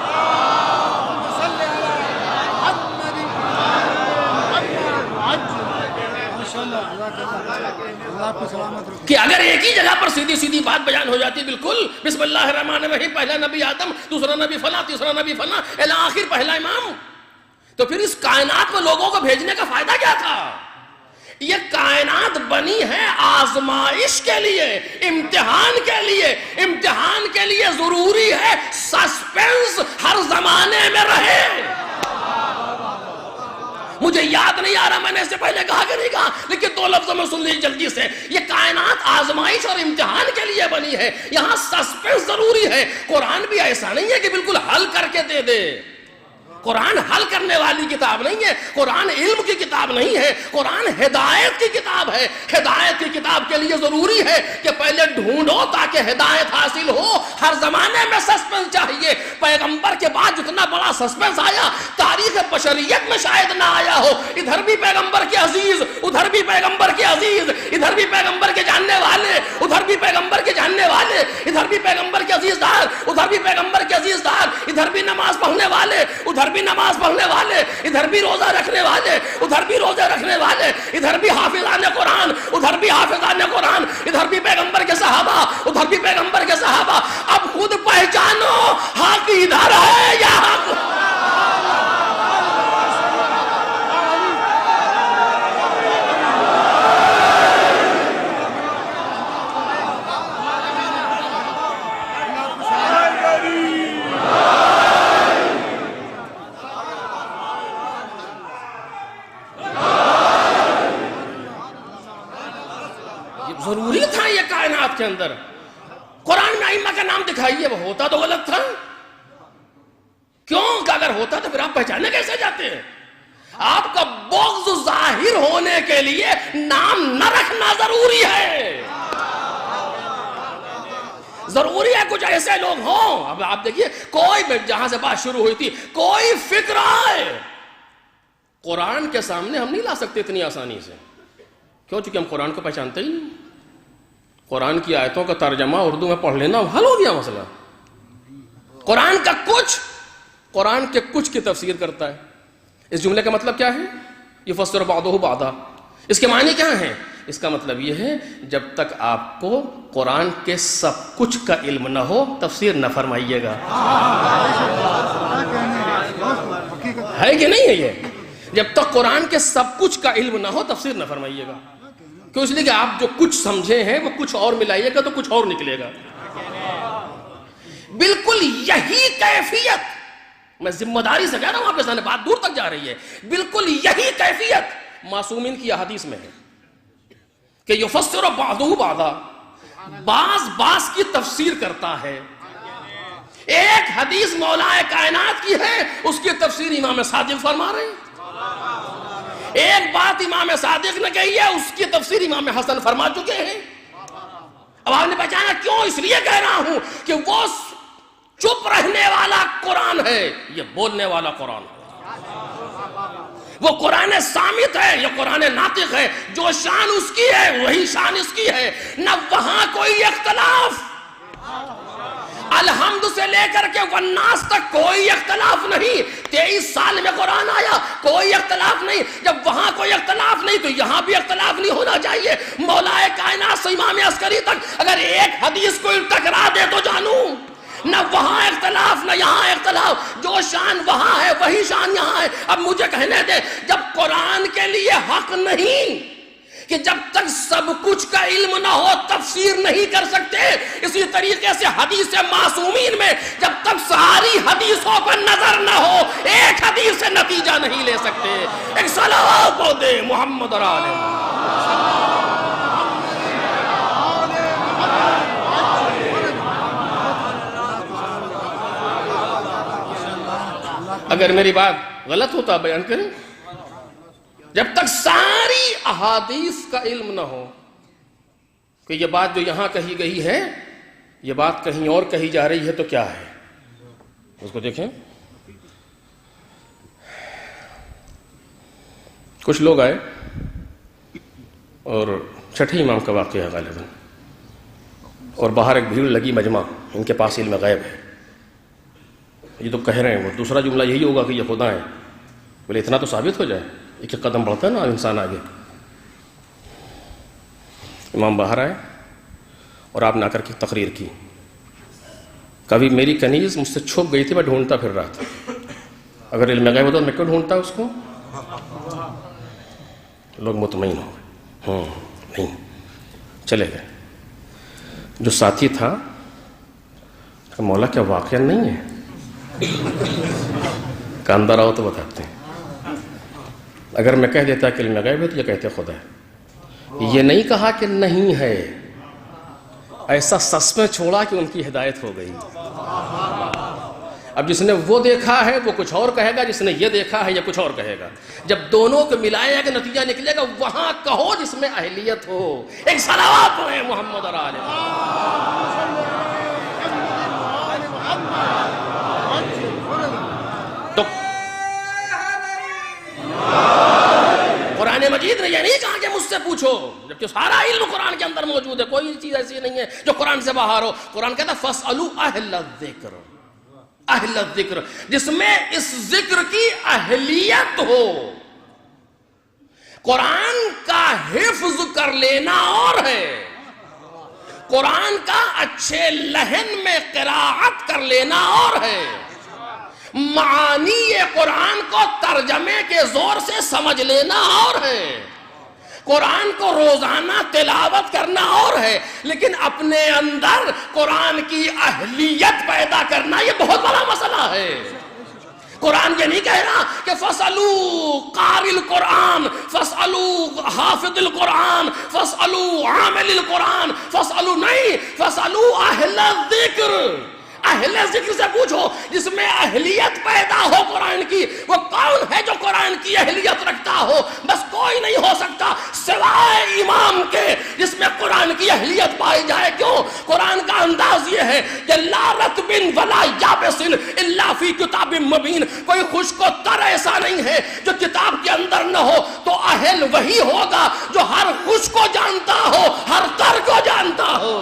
کہ اگر ایک ہی جگہ پر سیدھی سیدھی بات بیان ہو جاتی بالکل بسم اللہ الرحمن الرحیم، پہلا نبی آدم، دوسرا نبی فلاں، تیسرا نبی فلاں، الی آخر پہلا امام، تو پھر اس کائنات میں لوگوں کو بھیجنے کا فائدہ کیا تھا؟ یہ کائنات بنی ہے آزمائش کے لیے، امتحان کے لیے. امتحان کے لیے ضروری ہے سسپینس ہر زمانے میں رہے. مجھے یاد نہیں آ رہا میں نے اس سے پہلے کہا کہ نہیں کہا، لیکن دو لفظوں میں سن لیجیے جلدی سے. یہ کائنات آزمائش اور امتحان کے لیے بنی ہے، یہاں سسپینس ضروری ہے. قرآن بھی ایسا نہیں ہے کہ بالکل حل کر کے دے دے. قرآن حل کرنے والی کتاب نہیں ہے، قرآن علم کی کتاب نہیں ہے، قرآن ہدایت کی کتاب ہے. ہدایت کی کتاب کے لیے ضروری ہے کہ پہلے ڈھونڈو تاکہ ہدایت حاصل ہو. ہر زمانے میں سسپنس چاہیے. پیغمبر کے بعد جتنا بڑا سسپنس آیا تاریخ بشریت میں شاید نہ آیا ہو. ادھر بھی پیغمبر کے عزیز، ادھر بھی پیغمبر کے عزیز، ادھر بھی پیغمبر کے جاننے والے، ادھر بھی پیغمبر کے جاننے والے، ادھر بھی پیغمبر کے عزیز دار، ادھر بھی پیغمبر کے عزیز دار، ادھر بھی نماز پڑھنے والے، ادھر بھی نماز پڑھنے والے، ادھر بھی روزہ رکھنے والے، ادھر بھی روزے رکھنے والے، ادھر بھی حافظان قرآن، ادھر بھی حافظان قرآن، ادھر بھی پیغمبر کے صحابہ، ادھر بھی پیغمبر کے صحابہ. اب خود پہچانو حق ادھر ہے یا حق. ضروری تھا یہ کائنات کے اندر. قرآن میں ائمہ کا نام دکھائیے، وہ ہوتا تو غلط تھا. کیوں کہ اگر ہوتا تو پھر آپ پہچانے کیسے جاتے ہیں؟ آپ کا بغض ظاہر ہونے کے لیے نام نہ رکھنا ضروری ہے. ضروری ہے کچھ ایسے لوگ ہوں. اب آپ دیکھیے کوئی جہاں سے بات شروع ہوئی تھی، کوئی فکر آئے قرآن کے سامنے ہم نہیں لا سکتے اتنی آسانی سے. کیوں؟ چونکہ ہم قرآن کو پہچانتے ہی نہیں. قرآن کی آیتوں کا ترجمہ اردو میں پڑھ لینا حل ہو گیا مسئلہ. قرآن کا کچھ قرآن کے کچھ کی تفسیر کرتا ہے. اس جملے کا مطلب کیا ہے؟ یفسر بعضہ بعضا. اس کے معنی کیا ہیں؟ اس کا مطلب یہ ہے جب تک آپ کو قرآن کے سب کچھ کا علم نہ ہو تفسیر نہ فرمائیے گا. ہے کہ نہیں ہے یہ؟ جب تک قرآن کے سب کچھ کا علم نہ ہو تفسیر نہ فرمائیے گا. کیوں؟ اس لیے کہ آپ جو کچھ سمجھے ہیں وہ کچھ اور ملائیے گا تو کچھ اور نکلے گا. بالکل یہی کیفیت، میں ذمہ داری سے کہہ رہا ہوں آپ کے سامنے، بات دور تک جا رہی ہے، بالکل یہی کیفیت معصومین کی احادیث میں ہے کہ یفسر بعضہ بعضا، بعض کی تفسیر کرتا ہے. ایک حدیث مولا کائنات کی ہے، اس کی تفسیر امام صادق فرما رہے ہیں. ایک بات امام صادق نے کہی ہے، اس کی تفسیر امام حسن فرما چکے ہیں. اب آپ نے پہچانا کیوں؟ اس لیے کہہ رہا ہوں کہ وہ چپ رہنے والا قرآن ہے، یہ بولنے والا قرآن ہے. وہ قرآن صامت ہے، یہ قرآن ناطق ہے. جو شان اس کی ہے وہی شان اس کی ہے. نہ وہاں کوئی اختلاف، الحمد سے لے کر کے والناس تک کوئی اختلاف نہیں. 23 سال میں قرآن آیا، کوئی اختلاف نہیں. جب وہاں کوئی اختلاف نہیں تو یہاں بھی اختلاف نہیں ہونا چاہیے. مولا کائنات سے امام عسکری تک اگر ایک حدیث کو ٹکرا دے تو جانوں نہ وہاں اختلاف نہ یہاں اختلاف. جو شان وہاں ہے وہی شان یہاں ہے. اب مجھے کہنے دے، جب قرآن کے لیے حق نہیں کہ جب تک سب کچھ کا علم نہ ہو تفسیر نہیں کر سکتے، اسی طریقے سے حدیث معصومین میں جب تک ساری حدیثوں پر نظر نہ ہو ایک حدیث سے نتیجہ نہیں لے سکتے. ایک صلوات پڑھ دے محمد اور آل محمد. اگر میری بات غلط ہوتا بیان کریں. جب تک ساری احادیث کا علم نہ ہو کہ یہ بات جو یہاں کہی گئی ہے یہ بات کہیں اور کہی جا رہی ہے تو کیا ہے، اس کو دیکھیں. کچھ لوگ آئے اور چھٹے امام کا واقعہ ہے غالباً، اور باہر ایک بھیڑ لگی مجمع، ان کے پاس علم غیب ہے. یہ تو کہہ رہے ہیں، وہ دوسرا جملہ یہی ہوگا کہ یہ خدا ہیں. بولے اتنا تو ثابت ہو جائے، ایک قدم بڑھتا ہے نا انسان آگے. امام باہر آئے اور آپ نے آ کر کے تقریر کی. کبھی میری کنیز مجھ سے چھپ گئی تھی، میں ڈھونڈتا پھر رہا تھا. اگر علم غیب ہوتا تو میں کیوں ڈھونڈتا اس کو؟ لوگ مطمئن ہو گئے، نہیں چلے گئے. جو ساتھی تھا کہ مولا کیا واقعہ نہیں ہے؟ کہ اندر آؤ تو بتاتے ہیں. اگر میں کہہ دیتا کہ علم غیب ہے تو یہ کہتے خدا ہے. یہ نہیں کہا کہ نہیں ہے، ایسا سس میں چھوڑا کہ ان کی ہدایت ہو گئی. اب جس نے وہ دیکھا ہے وہ کچھ اور کہے گا، جس نے یہ دیکھا ہے یہ کچھ اور کہے گا. جب دونوں کو ملائے گا نتیجہ نکلے گا وہاں کہو جس میں اہلیت ہو. ایک صلوات پڑھیں محمد اور آل محمد. تو قرآن مجید نے یہ نہیں کہا کہ مجھ سے پوچھو، جبکہ سارا علم قرآن کے اندر موجود ہے. کوئی چیز ایسی نہیں ہے جو قرآن سے باہر ہو. قرآن کہتا ہے فَاسْأَلُوا أَهْلَ الذِّكْرِ، اہل الذکر، جس میں اس ذکر کی اہلیت ہو. قرآن کا حفظ کر لینا اور ہے، قرآن کا اچھے لہن میں قراءت کر لینا اور ہے، معانی قرآن کو ترجمے کے زور سے سمجھ لینا اور ہے، قرآن کو روزانہ تلاوت کرنا اور ہے. لیکن اپنے اندر قرآن کی اہلیت پیدا کرنا یہ بہت بڑا مسئلہ ہے. قرآن یہ نہیں کہہ رہا کہ فَاسْأَلُوا قَارِئَ الْقُرْآنِ، فَاسْأَلُوا حَافِظِ الْقُرْآنِ، فَاسْأَلُوا عَامِلِ الْقُرْآنِ، فَاسْأَلُوا نہیں، فَاسْأَلُوا أَهْلَ الذِّكْرِ. اہل ذکر سے پوچھو جس میں اہلیت پیدا ہو قرآن کی. وہ کون ہے جو قرآن کی اہلیت رکھتا ہو؟ بس کوئی نہیں ہو سکتا سوائے امام کے جس میں قرآن کی اہلیت پائی جائے. کیوں؟ قرآن کا انداز یہ ہے کہ لا رطب ولا یابس الا فی کتاب مبین. کوئی خشک و تر ایسا نہیں ہے جو کتاب کے اندر نہ ہو. تو اہل وہی ہوگا جو ہر خشک کو جانتا ہو، ہر تر کو جانتا ہو.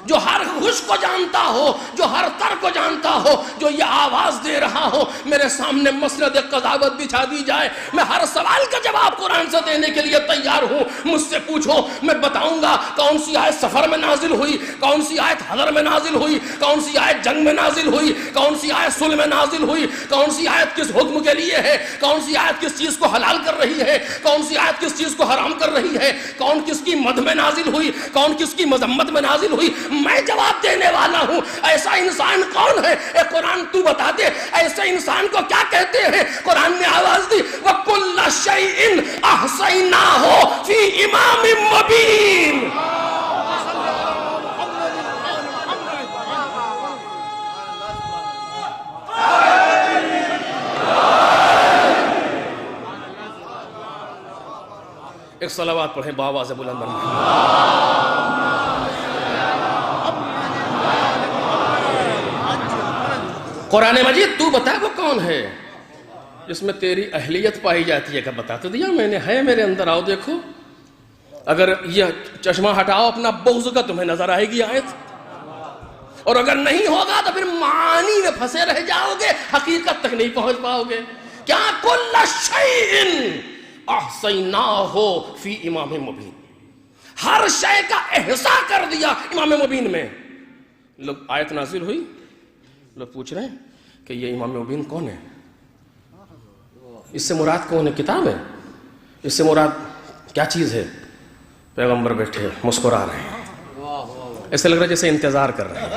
جو ہر خشک کو ہو، جو ہر تر کو جانتا ہو، جو یہ آواز دے رہا ہو، میرے سامنے مسند قضاوت بچھا دی جائے، میں ہر سوال کا جواب قرآن سے دینے کے لیے تیار ہوں۔ مجھ سے پوچھو، میں بتاؤں گا کون سی آیت سفر میں نازل ہوئی، کون سی آیت حضر میں نازل ہوئی، کون سی آیت جنگ میں نازل ہوئی، کون سی آیت صلح میں نازل ہوئی، کون سی آیت کس حکم کے لیے ہے، کون سی آیت کس چیز کو حلال کر رہی ہے، کون سی آیت کس چیز کو حرام کر رہی ہے، کون کس کی مدح میں نازل ہوئی، کون کس کی مذمت میں نازل ہوئی، میں جواب دینے والا ہوں۔ ایسا انسان کون ہے؟ اے قرآن تو بتا دے، ایسے انسان کو کیا کہتے ہیں؟ قرآن نے آواز دی وَكُلَّ شَيْءٍ أَحْصَيْنَاهُ فِي إِمَامٍ مُبِينٍ۔ ایک صلوات پڑھیں بآواز بلند۔ قرآن مجید تو بتا وہ کون ہے جس میں تیری اہلیت پائی جاتی ہے؟ کہ بتا تو دیا میں نے، ہے میرے اندر، آؤ دیکھو۔ اگر یہ چشمہ ہٹاؤ اپنا بغض کا، تمہیں نظر آئے گی آیت، اور اگر نہیں ہوگا تو پھر معانی میں پھنسے رہ جاؤ گے، حقیقت تک نہیں پہنچ پاؤ گے۔ کیا کل شیء احصیناہ فی امام مبین، ہر شے کا احصاء کر دیا امام مبین میں۔ لوگ آیت نازل ہوئی، لوگ پوچھ رہے ہیں کہ یہ امام مبین کون ہے؟ اس سے مراد کون ہے؟ کتاب ہے؟ اس سے مراد کیا چیز ہے؟ پیغمبر بیٹھے مسکرا رہے ہیں، ایسے لگ رہا ہے جیسے انتظار کر رہے ہیں،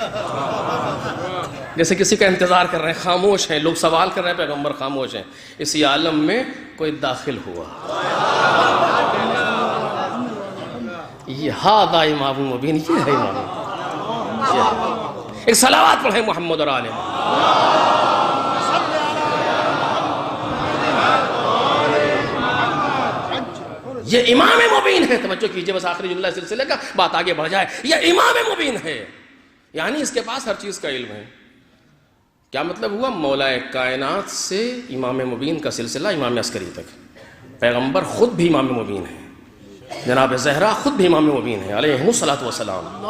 جیسے کسی کا انتظار کر رہے ہیں، خاموش ہیں، لوگ سوال کر رہے ہیں، پیغمبر خاموش ہیں۔ اسی عالم میں کوئی داخل ہوا، یہ ہاذا امام مبین، یہ ہے امام مبین۔ ایک صلوات پڑھیں محمد اور آل محمد۔ یہ امام مبین ہے، توجہ کیجئے، بس آخری جملہ سلسلے کا، بات آگے بڑھ جائے۔ یہ امام مبین ہے، یعنی اس کے پاس ہر چیز کا علم ہے۔ کیا مطلب ہوا؟ مولا کائنات سے امام مبین کا سلسلہ امام عسکری تک، پیغمبر خود بھی امام مبین ہے، جناب زہرا خود بھی امام مبین ہے علیہ الصلوۃ والسلام۔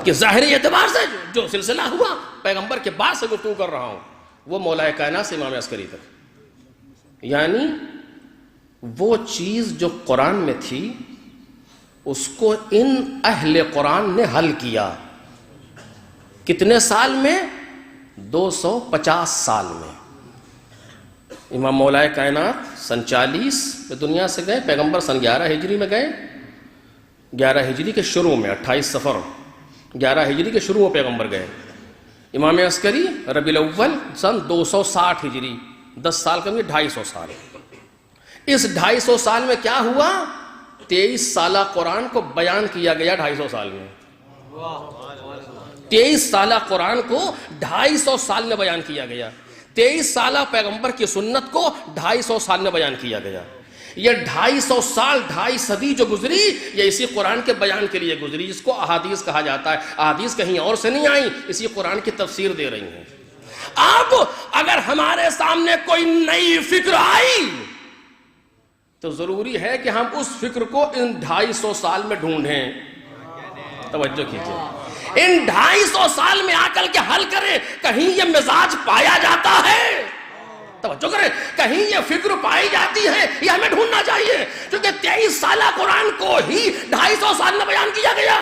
کہ ظاہری اعتبار سے جو سلسلہ ہوا، پیغمبر کے بعد سے گفتگو کر رہا ہوں، وہ مولا کائنات سے امام عسکری تک، یعنی وہ چیز جو قرآن میں تھی اس کو ان اہل قرآن نے حل کیا۔ کتنے سال میں؟ 250 سال میں۔ امام مولا کائنات سن 40 میں دنیا سے گئے، پیغمبر سن 11 ہجری میں گئے، 11 ہجری کے شروع میں، 28 صفر 11 ہجری کے شروع میں پیغمبر گئے۔ امام عسکری ربیع الاول سن 260 ہجری، 10 سال کم، 250 سال۔ اس 250 سال میں کیا ہوا؟ 23 سالہ قرآن کو بیان کیا گیا 250 سال میں۔ 23 سالہ قرآن کو 250 سال میں بیان کیا گیا، 23 سالہ پیغمبر کی سنت کو 250 سال میں بیان کیا گیا۔ یہ 250 سال، 2.5 صدی جو گزری، یہ اسی قرآن کے بیان کے لیے گزری، جس کو احادیث کہا جاتا ہے۔ احادیث کہیں اور سے نہیں آئیں، اسی قرآن کی تفسیر دے رہی ہیں۔ اب اگر ہمارے سامنے کوئی نئی فکر آئی تو ضروری ہے کہ ہم اس فکر کو ان 250 سال میں ڈھونڈیں۔ توجہ کیجئے، ان 250 سال میں آ کر کے حل کریں، کہیں یہ مزاج پایا جاتا ہے، توجہ کریں، کہیں یہ فکر پائی جاتی ہے، یہ ہمیں ڈھونڈنا چاہیے، کیونکہ 23 سالہ قرآن کو ہی 250 سال میں بیان کیا گیا۔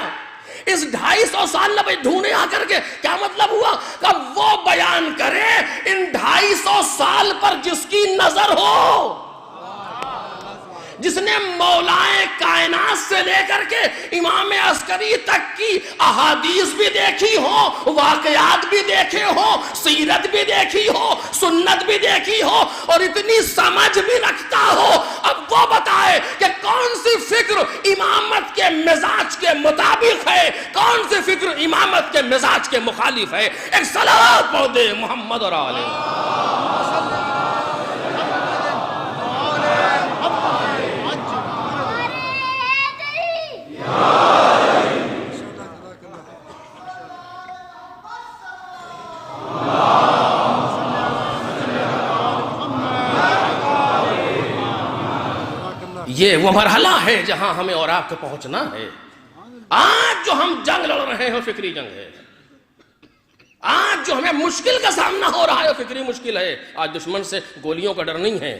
اس 250 سال میں ڈھونڈے آ کر کے کیا مطلب ہوا؟ کہ وہ بیان کرے ان 250 سال پر جس کی نظر ہو، جس نے مولائے کائنات سے لے کر کے امام عسکری تک کی احادیث بھی دیکھی ہو، واقعات بھی دیکھے ہو، سیرت بھی دیکھی ہو، سنت بھی دیکھی ہو، اور اتنی سمجھ بھی رکھتا ہو۔ اب وہ بتائے کہ کون سی فکر امامت کے مزاج کے مطابق ہے، کون سی فکر امامت کے مزاج کے مخالف ہے۔ ایک صلوات پڑھ دے محمد اور آلہ۔ یہ وہ مرحلہ ہے جہاں ہمیں اور آپ کو پہنچنا ہے. آج جو ہم جنگ لڑ رہے ہیں فکری جنگ ہے. آج جو ہمیں مشکل کا سامنا ہو رہا ہے فکری مشکل ہے. آج دشمن سے گولیوں کا ڈر نہیں ہے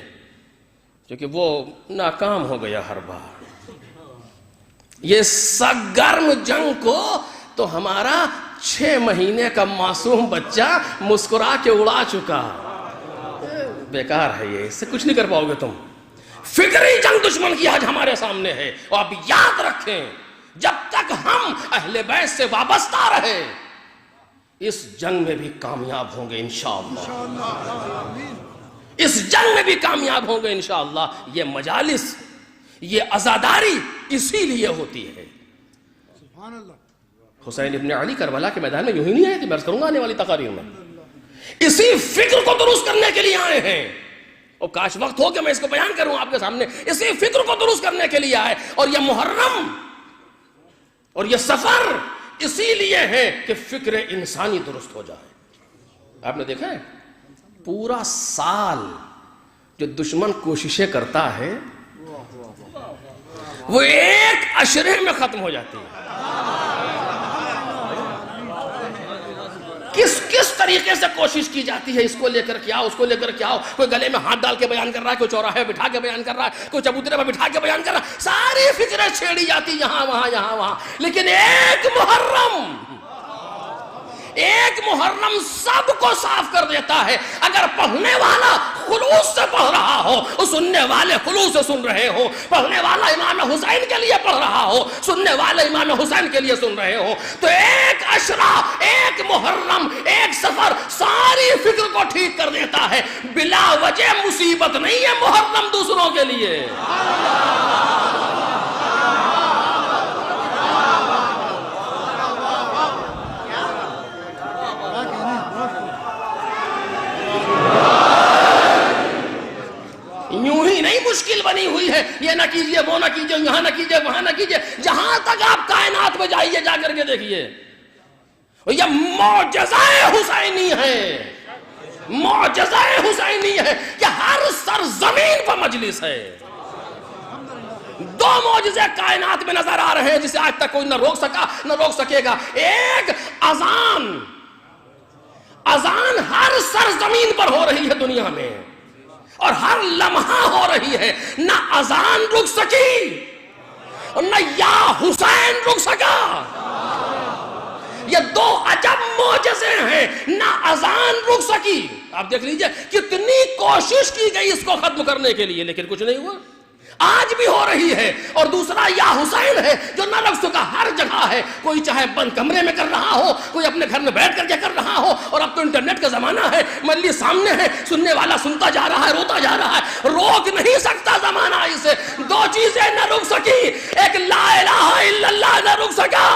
کیونکہ وہ ناکام ہو گیا ہر بار. یہ سرگرم جنگ کو تو ہمارا 6 مہینے کا معصوم بچہ مسکرا کے اڑا چکا. بیکار ہے یہ, اس سے کچھ نہیں کر پاؤ گے تم. فکری جنگ دشمن کی آج ہمارے سامنے ہے. اور اب یاد رکھیں جب تک ہم اہل بیت سے وابستہ رہے اس جنگ میں بھی کامیاب ہوں گے انشاءاللہ. اس جنگ میں بھی کامیاب ہوں گے انشاءاللہ. یہ مجالس, یہ عزاداری اسی لیے ہوتی ہے. سبحان اللہ. حسین ابن علی کربلا کے میدان میں یوں ہی نہیں آئے تھے, میں عرض کروں گا آنے والی تقاریر میں. اسی فکر کو درست کرنے کے لیے آئے ہیں. اور کاش وقت ہو کہ میں اس کو بیان کروں آپ کے سامنے. اسی فکر کو درست کرنے کے لیے آئے. اور یہ محرم اور یہ سفر اسی لیے ہے کہ فکر انسانی درست ہو جائے. آپ نے دیکھا ہے پورا سال جو دشمن کوششیں کرتا ہے وہ ایک عشرے میں ختم ہو جاتی ہے. کس طریقے سے کوشش کی جاتی ہے, اس کو لے کر کیا اس کو لے کر کیا. کوئی گلے میں ہاتھ ڈال کے بیان کر رہا ہے, کوئی چوراہے بٹھا کے بیان کر رہا ہے, کوئی چبوترے پر بٹھا کے بیان کر رہا ہے. ساری فکریں چھیڑی جاتی یہاں وہاں یہاں وہاں. لیکن ایک محرم سب کو صاف کر دیتا ہے. اگر پڑھنے والا خلوص سے پڑھ رہا ہو, سننے والے خلوص سے سن رہے ہو, پڑھنے والا امام حسین کے لیے پڑھ رہا ہو, سننے والے امام حسین کے لیے سن رہے ہو, تو ایک عشرہ, ایک محرم, ایک سفر ساری فکر کو ٹھیک کر دیتا ہے. بلا وجہ مصیبت نہیں ہے محرم دوسروں کے لیے. یوں ہی نہیں مشکل بنی ہوئی ہے, یہ نہ کیجئے وہ نہ کیجئے, یہاں نہ کیجئے وہاں نہ کیجئے. جہاں تک آپ کائنات میں جائیے جا کر کے دیکھیے یہ معجزہ حسینی ہے. معجزہ حسینی ہے کہ ہر سرزمین پر مجلس ہے. 2 معجزے کائنات میں نظر آ رہے ہیں جسے آج تک کوئی نہ روک سکا نہ روک سکے گا. ایک اذان ہر سرزمین پر ہو رہی ہے دنیا میں اور ہر لمحہ ہو رہی ہے. نہ اذان رک سکی اور نہ یا حسین رک سکا. یہ 2 عجب معجزے ہیں. نہ اذان رک سکی, آپ دیکھ لیجئے کتنی کوشش کی گئی اس کو ختم کرنے کے لیے لیکن کچھ نہیں ہوا. آج بھی ہو رہی ہے. اور دوسرا یا حسین ہے جو نہ رک سکا, ہر جگہ ہے. کوئی چاہے بند کمرے میں کر رہا ہو, کوئی اپنے گھر میں بیٹھ کر کے کر رہا ہو. اور اب تو انٹرنیٹ کا زمانہ ہے, ملی سامنے ہے, سننے والا سنتا جا رہا ہے, روتا جا رہا ہے. روک نہیں سکتا زمانہ اسے. 2 چیزیں نہ رک سکی, ایک لا الہ الا اللہ نہ رک سکا,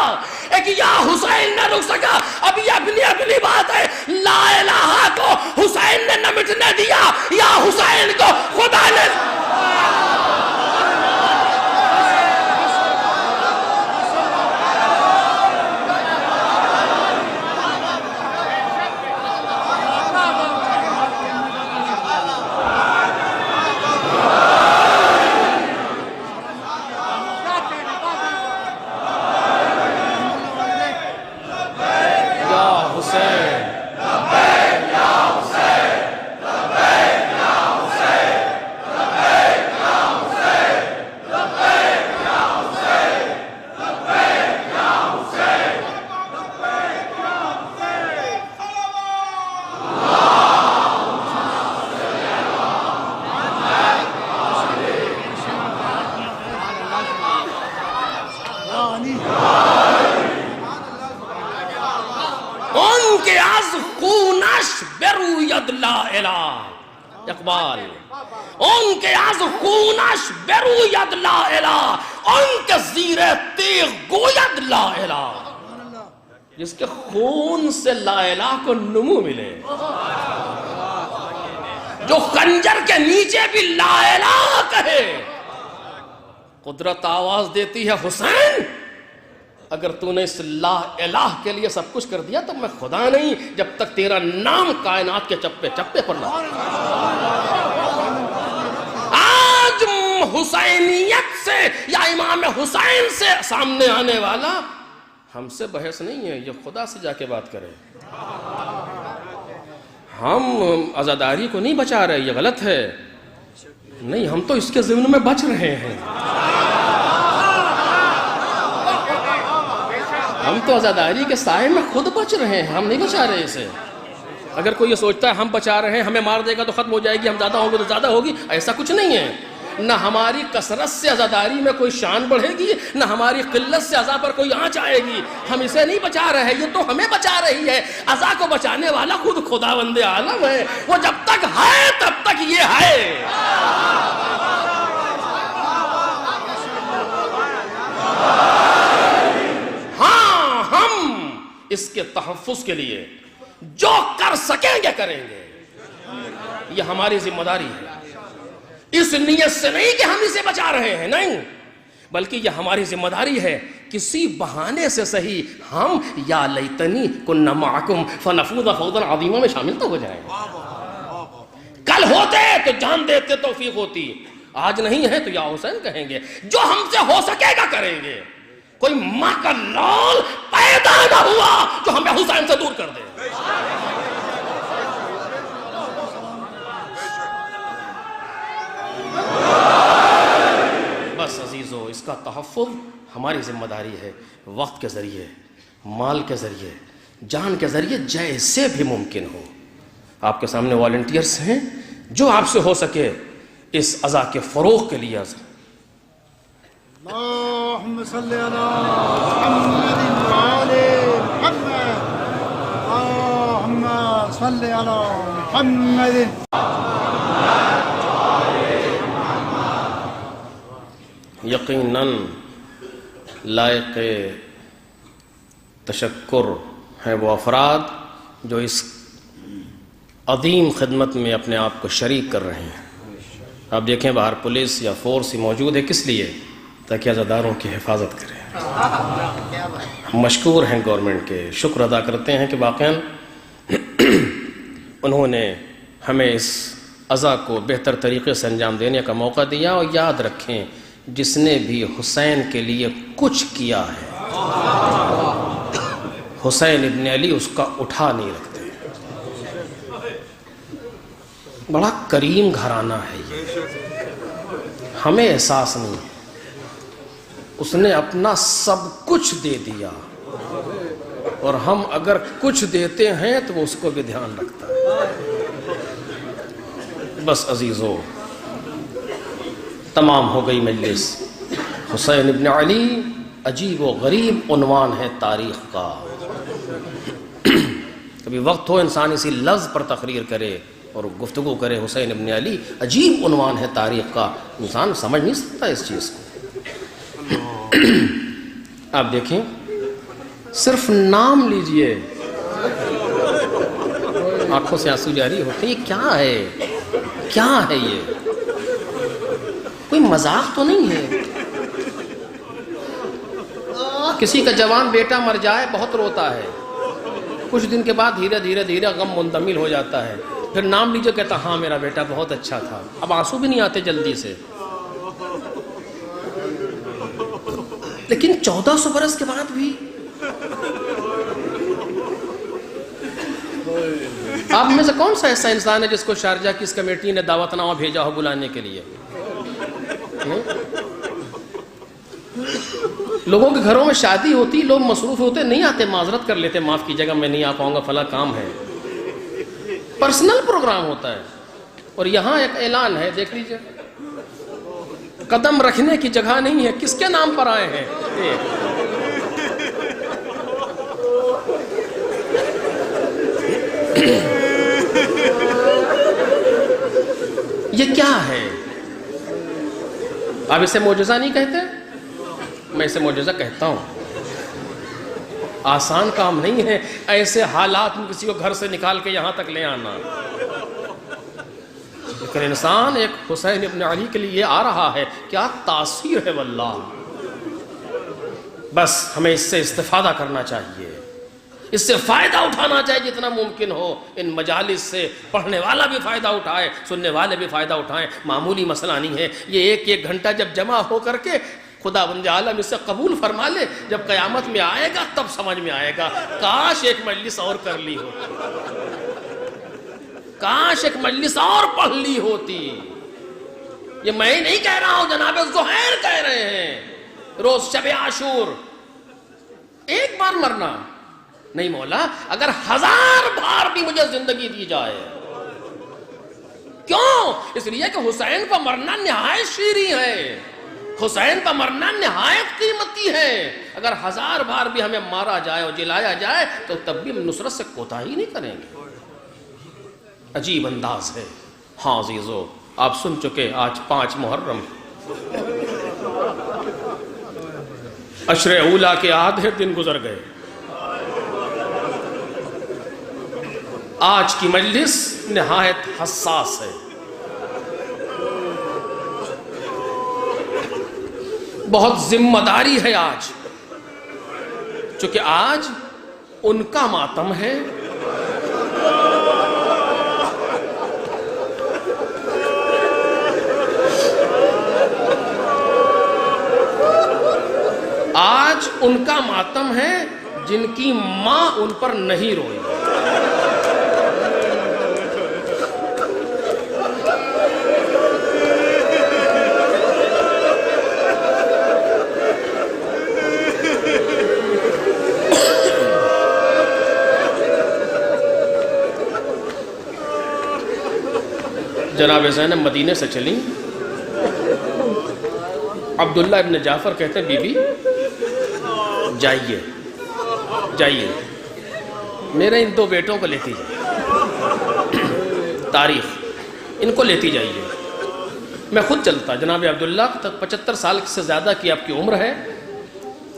ایک یا حسین نہ رک سکا. اب یہ اپنی بات ہے. لا الہ کو حسین نے نہ مٹنے دیا, یا حسین کو خدا نے. اقبال ان کے از خونش بروید لا الہ, ان کے زیر تیغ گوید لا الہ. جس کے خون سے لا الہ کو نمو ملے, جو خنجر کے نیچے بھی لا الہ کہے. قدرت آواز دیتی ہے حسین اگر تو نے اس لا الہ کے لیے سب کچھ کر دیا تو میں خدا نہیں جب تک تیرا نام کائنات کے چپے چپے پر نہ. آج حسینیت سے یا امام حسین سے سامنے آنے والا ہم سے بحث نہیں ہے، یہ خدا سے جا کے بات کرے. ہم عزاداری کو نہیں بچا رہے، یہ غلط ہے. نہیں، ہم تو اس کے ضمن میں بچ رہے ہیں. ہم تو عزاداری کے سائے میں خود بچ رہے ہیں، ہم نہیں بچا رہے اسے. اگر کوئی یہ سوچتا ہے ہم بچا رہے ہیں، ہمیں مار دے گا تو ختم ہو جائے گی، ہم زیادہ ہوں گے تو زیادہ ہوگی، ایسا کچھ نہیں ہے. نہ ہماری کثرت سے عزاداری میں کوئی شان بڑھے گی، نہ ہماری قلت سے عزا پر کوئی آنچ آئے گی. ہم اسے نہیں بچا رہے ہیں، یہ تو ہمیں بچا رہی ہے. عزا کو بچانے والا خود خداوند عالم ہے. وہ جب تک ہے تب تک یہ ہے. ہاں، ہم اس کے تحفظ کے لیے جو کر سکیں گے کریں گے. یہ ہماری ذمہ داری ہے. اس نیت سے نہیں کہ ہم اسے بچا رہے ہیں، نہیں، بلکہ یہ ہماری ذمہ داری ہے کسی بہانے سے صحیح ہم یا لیتنی کننا معکم فنفوذ فوزا عظیما میں شامل تو ہو جائیں. کل ہوتے تو جان دیتے توفیق ہوتی، آج نہیں ہے تو یا حسین کہیں گے. جو ہم سے ہو سکے گا کریں گے. کوئی ماں کا لال پیدا نہ ہوا جو ہمیں حسین سے دور کر دے. بس عزیزو، اس کا تحفظ ہماری ذمہ داری ہے، وقت کے ذریعے، مال کے ذریعے، جان کے ذریعے، جیسے بھی ممکن ہو. آپ کے سامنے والنٹیئرز ہیں، جو آپ سے ہو سکے اس عزا کے فروغ کے لیے. اللهم صل على محمد وعلى محمد. اللهم صل على محمد. یقیناً لائق تشکر ہیں وہ افراد جو اس عظیم خدمت میں اپنے آپ کو شریک کر رہے ہیں. آپ دیکھیں باہر پولیس یا فورس ہی موجود ہے، کس لیے؟ تاکہ عزاداروں کی حفاظت کریں. ہم مشکور ہیں گورنمنٹ کے، شکر ادا کرتے ہیں کہ واقعاً انہوں نے ہمیں اس عزا کو بہتر طریقے سے انجام دینے کا موقع دیا. اور یاد رکھیں، جس نے بھی حسین کے لیے کچھ کیا ہے، حسین ابن علی اس کا اٹھا نہیں رکھتے. بڑا کریم گھرانہ ہے یہ، ہمیں احساس نہیں ہے. اس نے اپنا سب کچھ دے دیا، اور ہم اگر کچھ دیتے ہیں تو وہ اس کو بھی دھیان رکھتا ہے. بس عزیزو، تمام ہو گئی مجلس. حسین ابن علی عجیب و غریب عنوان ہے تاریخ کا. کبھی وقت ہو انسان اسی لفظ پر تقریر کرے اور گفتگو کرے. حسین ابن علی عجیب عنوان ہے تاریخ کا، انسان سمجھ نہیں سکتا اس چیز کو. آپ دیکھیں، صرف نام لیجئے آنکھوں سے آنسو جاری ہوتے ہیں. یہ کیا ہے؟ کیا ہے یہ؟ کوئی مذاق تو نہیں ہے. کسی کا جوان بیٹا مر جائے بہت روتا ہے، کچھ دن کے بعد دھیرے دھیرے دھیرے غم منتمل ہو جاتا ہے. پھر نام لیجئے، کہتا ہاں میرا بیٹا بہت اچھا تھا. اب آنسو بھی نہیں آتے جلدی سے. لیکن 1400 برس کے بعد بھی آپ میں سے کون سا ایسا انسان ہے جس کو شارجہ کی اس کمیٹی نے دعوت نامہ بھیجا ہو بلانے کے لیے؟ لوگوں کے گھروں میں شادی ہوتی، لوگ مصروف ہوتے، نہیں آتے، معذرت کر لیتے، معاف کیجیے گا میں نہیں آ پاؤں گا، فلاں کام ہے. پرسنل پروگرام ہوتا ہے. اور یہاں ایک اعلان ہے، دیکھ لیجئے، قدم رکھنے کی جگہ نہیں ہے. کس کے نام پر آئے ہیں؟ یہ کیا ہے؟ آپ اسے معجزہ نہیں کہتے؟ میں اسے معجزہ کہتا ہوں. آسان کام نہیں ہے ایسے حالات میں کسی کو گھر سے نکال کے یہاں تک لے آنا. لیکن انسان ایک حسین ابن علی کے لیے آ رہا ہے، کیا تاثیر ہے واللہ. بس ہمیں اس سے استفادہ کرنا چاہیے، اس سے فائدہ اٹھانا چاہیے جتنا ممکن ہو. ان مجالس سے پڑھنے والا بھی فائدہ اٹھائے, سننے والے بھی فائدہ اٹھائیں. معمولی مسئلہ نہیں ہے یہ. ایک گھنٹہ جب جمع ہو کر کے خدا بند عالم اس سے قبول فرما لے, جب قیامت میں آئے گا تب سمجھ میں آئے گا. کاش ایک مجلس اور کر لی ہو, کاش ایک مجلس اور پڑھ لی ہوتی. یہ میں نہیں کہہ رہا ہوں, جناب زہیر کہہ رہے ہیں. روز شب عاشور ایک بار مرنا نہیں مولا, اگر 1000 بار بھی مجھے زندگی دی جائے. کیوں؟ اس لیے کہ حسین کا مرنا نہایت شیریں ہے, حسین کا مرنا نہایت قیمتی ہے. اگر 1000 بار بھی ہمیں مارا جائے اور جلایا جائے تو تب بھی ہم نصرت سے کوتاہی نہیں کریں گے. عجیب انداز ہے. ہاں عزیزو, آپ سن چکے آج 5 محرم, عشر اولا کے آدھے دن گزر گئے. آج کی مجلس نہایت حساس ہے, بہت ذمہ داری ہے آج, چونکہ آج ان کا ماتم ہے. آج ان کا ماتم ہے جن کی ماں ان پر نہیں روئی. جناب زینب مدینے سے چلیں. عبداللہ ابن جعفر کہتے ہیں بی بی جائیے جائیے, میرے ان 2 بیٹوں کو لیتی جائیے, تاریخ ان کو لیتی جائیے, میں خود چلتا. جناب عبداللہ تک 75 سال سے زیادہ کی آپ کی عمر ہے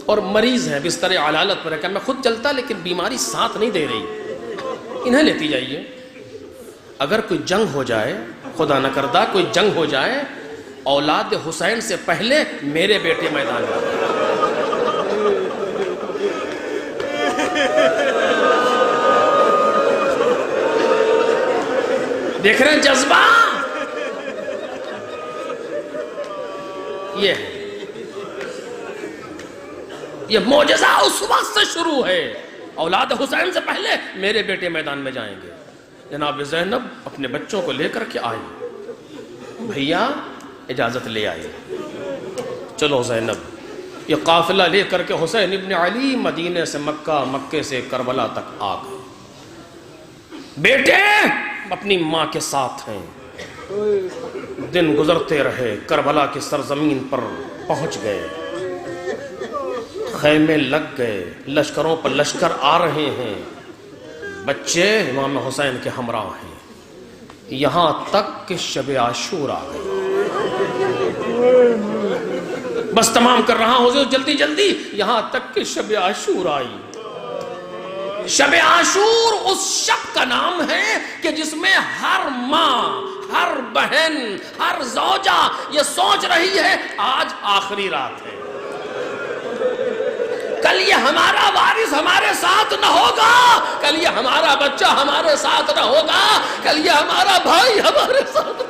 اور مریض ہے, بستر علالت پر ہے, کہ میں خود چلتا لیکن بیماری ساتھ نہیں دے رہی, انہیں لیتی جائیے. اگر کوئی جنگ ہو جائے, خدا نہ کردہ کوئی جنگ ہو جائے, اولاد حسین سے پہلے میرے بیٹے میدان میں. دیکھ رہے ہیں جذبہ, یہ ہے, یہ معجزہ اس وقت سے شروع ہے. اولاد حسین سے پہلے میرے بیٹے میدان میں جائیں گے. جناب زینب اپنے بچوں کو لے کر کے آئی, بھیا اجازت لے آئے, چلو زینب. یہ قافلہ لے کر کے حسین ابن علی مدینے سے مکہ, مکے سے کربلا تک آ گئے. بیٹے اپنی ماں کے ساتھ ہیں. دن گزرتے رہے, کربلا کی سرزمین پر پہنچ گئے, خیمے لگ گئے, لشکروں پر لشکر آ رہے ہیں, بچے امام حسین کے ہمراہ ہیں. یہاں تک کہ شب عاشور آ گئی. بس تمام کر رہا ہوں جلدی جلدی, یہاں تک کہ شب عاشور آئی. شب عاشور اس شب کا نام ہے کہ جس میں ہر ماں, ہر بہن, ہر زوجہ یہ سوچ رہی ہے آج آخری رات ہے, کل یہ ہمارا وارث ہمارے ساتھ نہ ہوگا, کل یہ ہمارا بچہ ہمارے ساتھ نہ ہوگا, کل یہ ہمارا بھائی ہمارے ساتھ.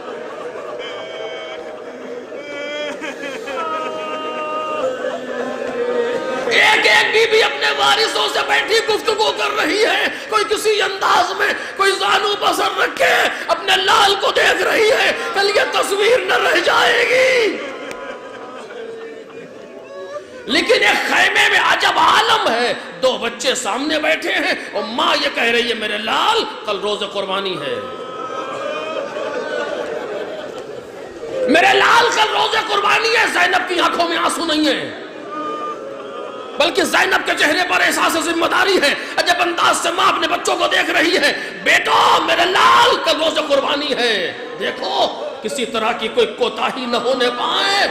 ایک ایک بی بی اپنے وارثوں سے بیٹھی گفتگو کر رہی ہے, کوئی کسی انداز میں, کوئی زانو بسر رکھے اپنے لال کو دیکھ رہی ہے, کل یہ تصویر نہ رہ جائے گی. لیکن ایک خیمے میں عجب عالم ہے, 2 بچے سامنے بیٹھے ہیں اور ماں یہ کہہ رہی ہے میرے لال کل روز قربانی ہے, میرے لال کل روز قربانی ہے. زینب کی آنکھوں میں آنسو نہیں ہے, بلکہ زینب کے چہرے پر احساس ذمہ داری ہے. عجب انداز سے ماں اپنے بچوں کو دیکھ رہی ہے, بیٹو میرے لال کل روز قربانی ہے, دیکھو کسی طرح کی کوئی کوتاہی نہ ہونے پائے.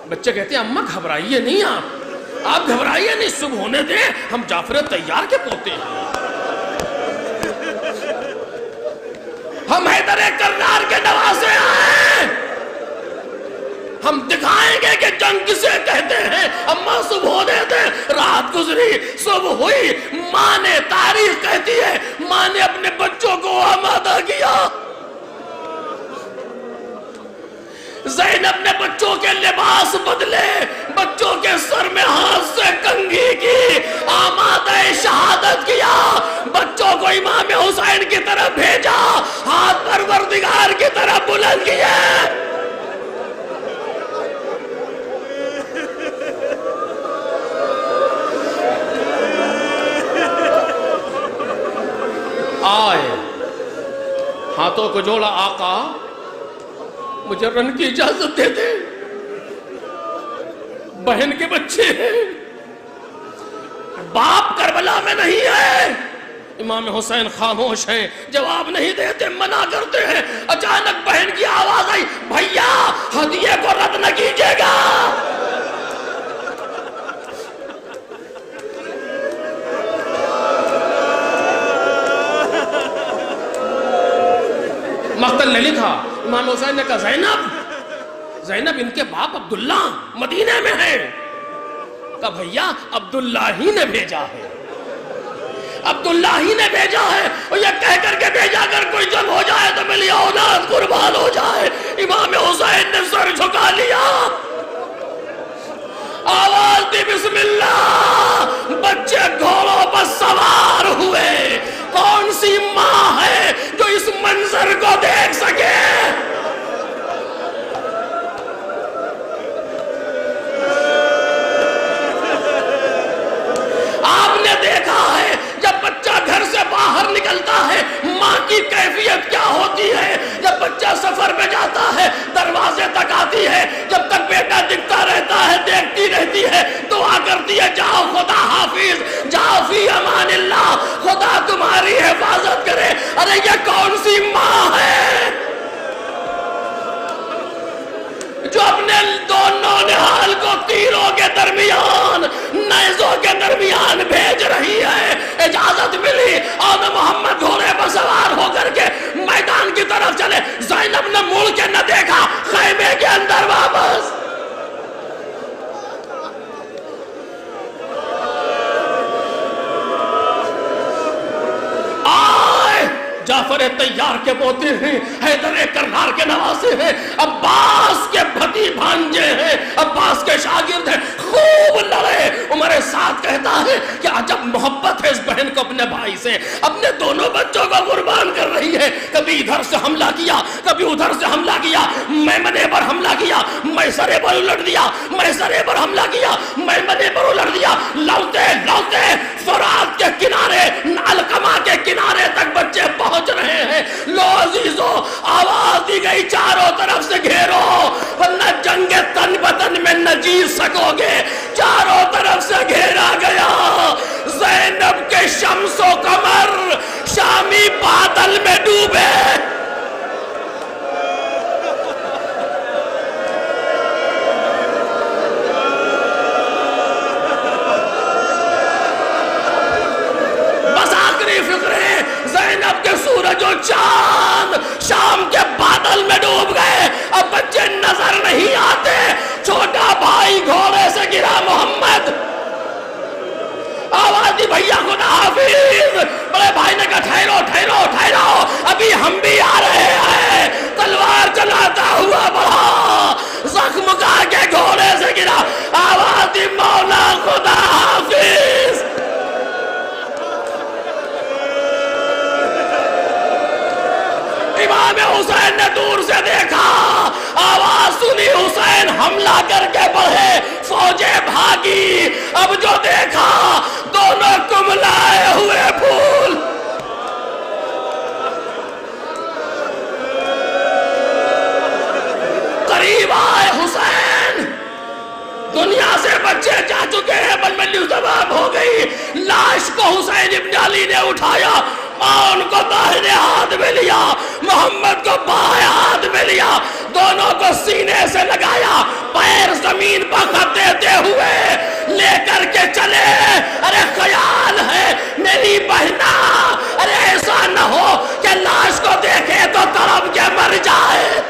بچے کہتے ہیں اماں گھبرائیے نہیں, آپ گھبرائیے نہیں, صبح ہونے دیں, ہم جعفر طیار کے پوتے ہیں, ہم حیدر کرار کے نواسے ہیں, ہم دکھائیں گے کہ جنگ کسے کہتے ہیں۔ اماں صبح ہونے دیں، رات گزری، صبح ہوئی، ماں نے، تاریخ کہتی ہے ماں نے اپنے بچوں کو آمادہ کیا۔ زینب نے بچوں کے لباس بدلے، بچوں کے سر میں ہاتھ سے کنگھی کی، آمادہ شہادت کیا، بچوں کو امام حسین کی طرف بھیجا، ہاتھ پروردگار کی طرف بلند کیا۔ آئے، ہاتھوں کو جوڑا، آقا مجھے رن کی اجازت دے دے، بہن کے بچے ہیں، باپ کربلا میں نہیں ہے۔ امام حسین خاموش ہیں، جواب نہیں دیتے، منع کرتے ہیں۔ اچانک بہن کی آواز آئی، بھیا ہدیے کو رد نہ کیجیے گا۔ مقتل نے لکھا، امام حسین نے کہا زینب ان کے باپ عبداللہ مدینے میں ہیں۔ کہا بھیا عبداللہ ہی نے بھیجا ہے، عبداللہ ہی نے بھیجا ہے، اور یہ کہہ کر کے بھیجا اگر کوئی جنگ ہو جائے تو میری اولاد قربان ہو جائے۔ امام حسین نے سر جھکا لیا، آواز دی بسم اللہ، بچے گھوڑوں پر سوار ہوئے۔ کون سی ماں ہے جو اس منظر کو دیکھ سکے؟ آپ نے دیکھا ہے جب بچہ گھر سے باہر نکلتا ہے ماں کی کیفیت کیا ہوتی ہے۔ جب بچہ سفر میں جاتا ہے دروازے تک آتی ہے، جب تک بیٹا دکھتا رہتا ہے دیکھتی رہتی ہے، دعا کرتی ہے جاؤ خدا حافظ، جاؤ فی امان اللہ، خدا تمہاری حفاظت کرے۔ ارے یہ کون سی ماں ہے جو اپنے دونوں نہال کو تیروں کے درمیان، نیزوں کے درمیان بھیج رہی ہے؟ اجازت ملی اور محمد گھوڑے پر سوار ہو کر کے میدان کی طرف چلے۔ زینب نے مڑ کے نہ دیکھا، خیمے کے اندر واپس۔ جعفر تیار کے پوتے ہیں، حیدر کرار کے نواسے ہیں، عباس کے بھتی بھانجے ہیں، عباس کے شاگرد ہیں، خوب لڑے۔ عمر سعد کہتا ہے کہ عجب محبت ہے اس بہن کو اپنے بھائی سے، اپنے دونوں بچوں کو قربان کر رہی ہے۔ کبھی ادھر سے حملہ کیا، کبھی ادھر سے حملہ کیا، میمنے پر حملہ کیا، میسرے پر الٹ دیا، میسرے پر حملہ کیا، میمنے پر الٹ دیا۔ لوٹے لوٹے فرات کے کنارے، علقمہ کے کنارے تک بچے پہنچ رہے ہیں۔ لو عزیزو، آواز دی گئی چاروں طرف سے گھیرو، ورنہ جنگ تن بتن میں نہ جیت سکو گے۔ چاروں طرف سے گھیرا گیا، زینب کے شمس و قمر شامی بادل میں ڈوبے۔ زینب کے سورج و چاند شام کے بادل میں ڈوب گئے، اب بچے نظر نہیں آتے۔ چھوٹا بھائی گھوڑے سے گرا، محمد آواز دی بھیا خدا حافظ۔ بڑے بھائی نے کہا ٹھہرو ٹھہرو ٹھہرو، ابھی ہم بھی آ رہے ہیں۔ تلوار چلاتا ہوا بڑھا، زخم کا کے گھوڑے سے گرا، آواز دی مولا خدا حافظ۔ امام حسین نے دور سے دیکھا، آواز سنی، حسین حملہ کر کے بڑھے، فوجیں بھاگی۔ اب جو دیکھا دونوں کملائے ہوئے پھول۔ قریب آئے حسین، دنیا سے بچے جا چکے ہیں، بلبلی زباب ہو گئی۔ لاش کو حسین ابن علی نے اٹھایا، ان کو داہنے ہاتھ میں لیا، محمد کو بائیں ہاتھ میں لیا، دونوں کو سینے سے لگایا، پیر زمین پر خط دیتے ہوئے لے کر کے چلے۔ ارے خیال ہے میری بہنا، ارے ایسا نہ ہو کہ لاش کو دیکھے تو تڑپ کے مر جائے۔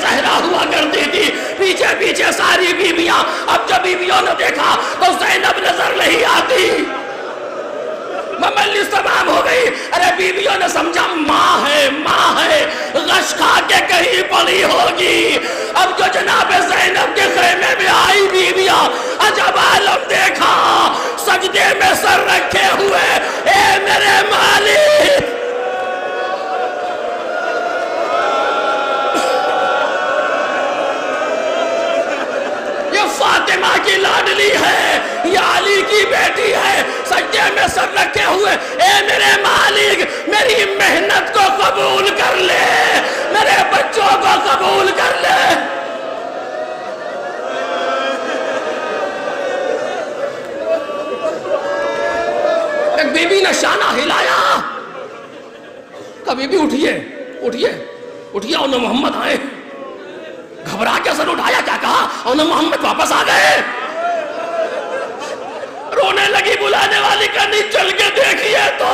زہرا ہوا کرتی تھی، پیچھے پیچھے ساری بیویاں. اب جب بیویوں نے دیکھا تو زینب نظر نہیں آتی. مجلس تمام ہو گئی. ارے بیویوں نے سمجھا ماں ہے غش کھا کے کہیں پڑی ہوگی. اب جو جناب زینب کے خیمے میں آئی بیویاں، عجب عالم دیکھا، سجدے میں سر رکھے ہوئے، اے میرے مالک. یہ فاطمہ کی لاڈلی ہے، یہ علی کی بیٹی ہے، سجدے میں سر رکھے ہوئے، اے میرے مالک میری محنت کو قبول کر لے، میرے بچوں کو قبول کر لے. ایک بی بی نے شانہ ہلایا، کہا بی بی اٹھئے اٹھئے اٹھئے، انہوں محمد آئے. گھبرا کے سر اٹھایا، کیا کہا؟ انہوں محمد واپس آ گئے. رونے لگی، بلانے والی کہنی چل کے دیکھئے تو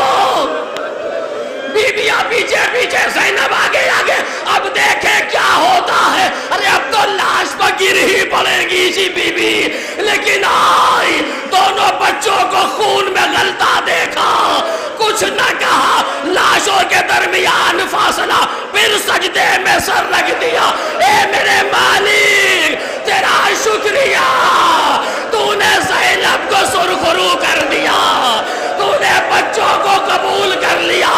بیویاں پیچھے پیچھے، زینب آگے آگے. اب دیکھیں کیا ہوتا ہے. ارے اب تو لاش پر گر ہی پڑے گی جی بی بی، لیکن آئی دونوں بچوں کو خون میں غلطہ دیکھا، کچھ نہ کہا، لاشوں کے درمیان فاصلہ، پھر سجدے میں سر رکھ دیا. اے میرے مالک تیرا شکریہ، تو نے زینب کو سرخرو کر دیا، تو نے بچوں کو قبول کر لیا.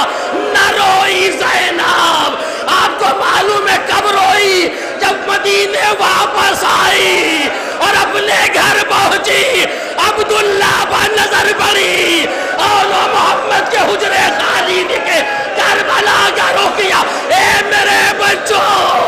نہ روئی زینب. آپ کو معلوم ہے کب روئی؟ جب مدینے واپس آئی اور اپنے گھر پہنچی، عبداللہ پر نظر پڑی اور محمد کے حجرے خالی دکھے، کربلا کا رخ کیا. اے میرے بچوں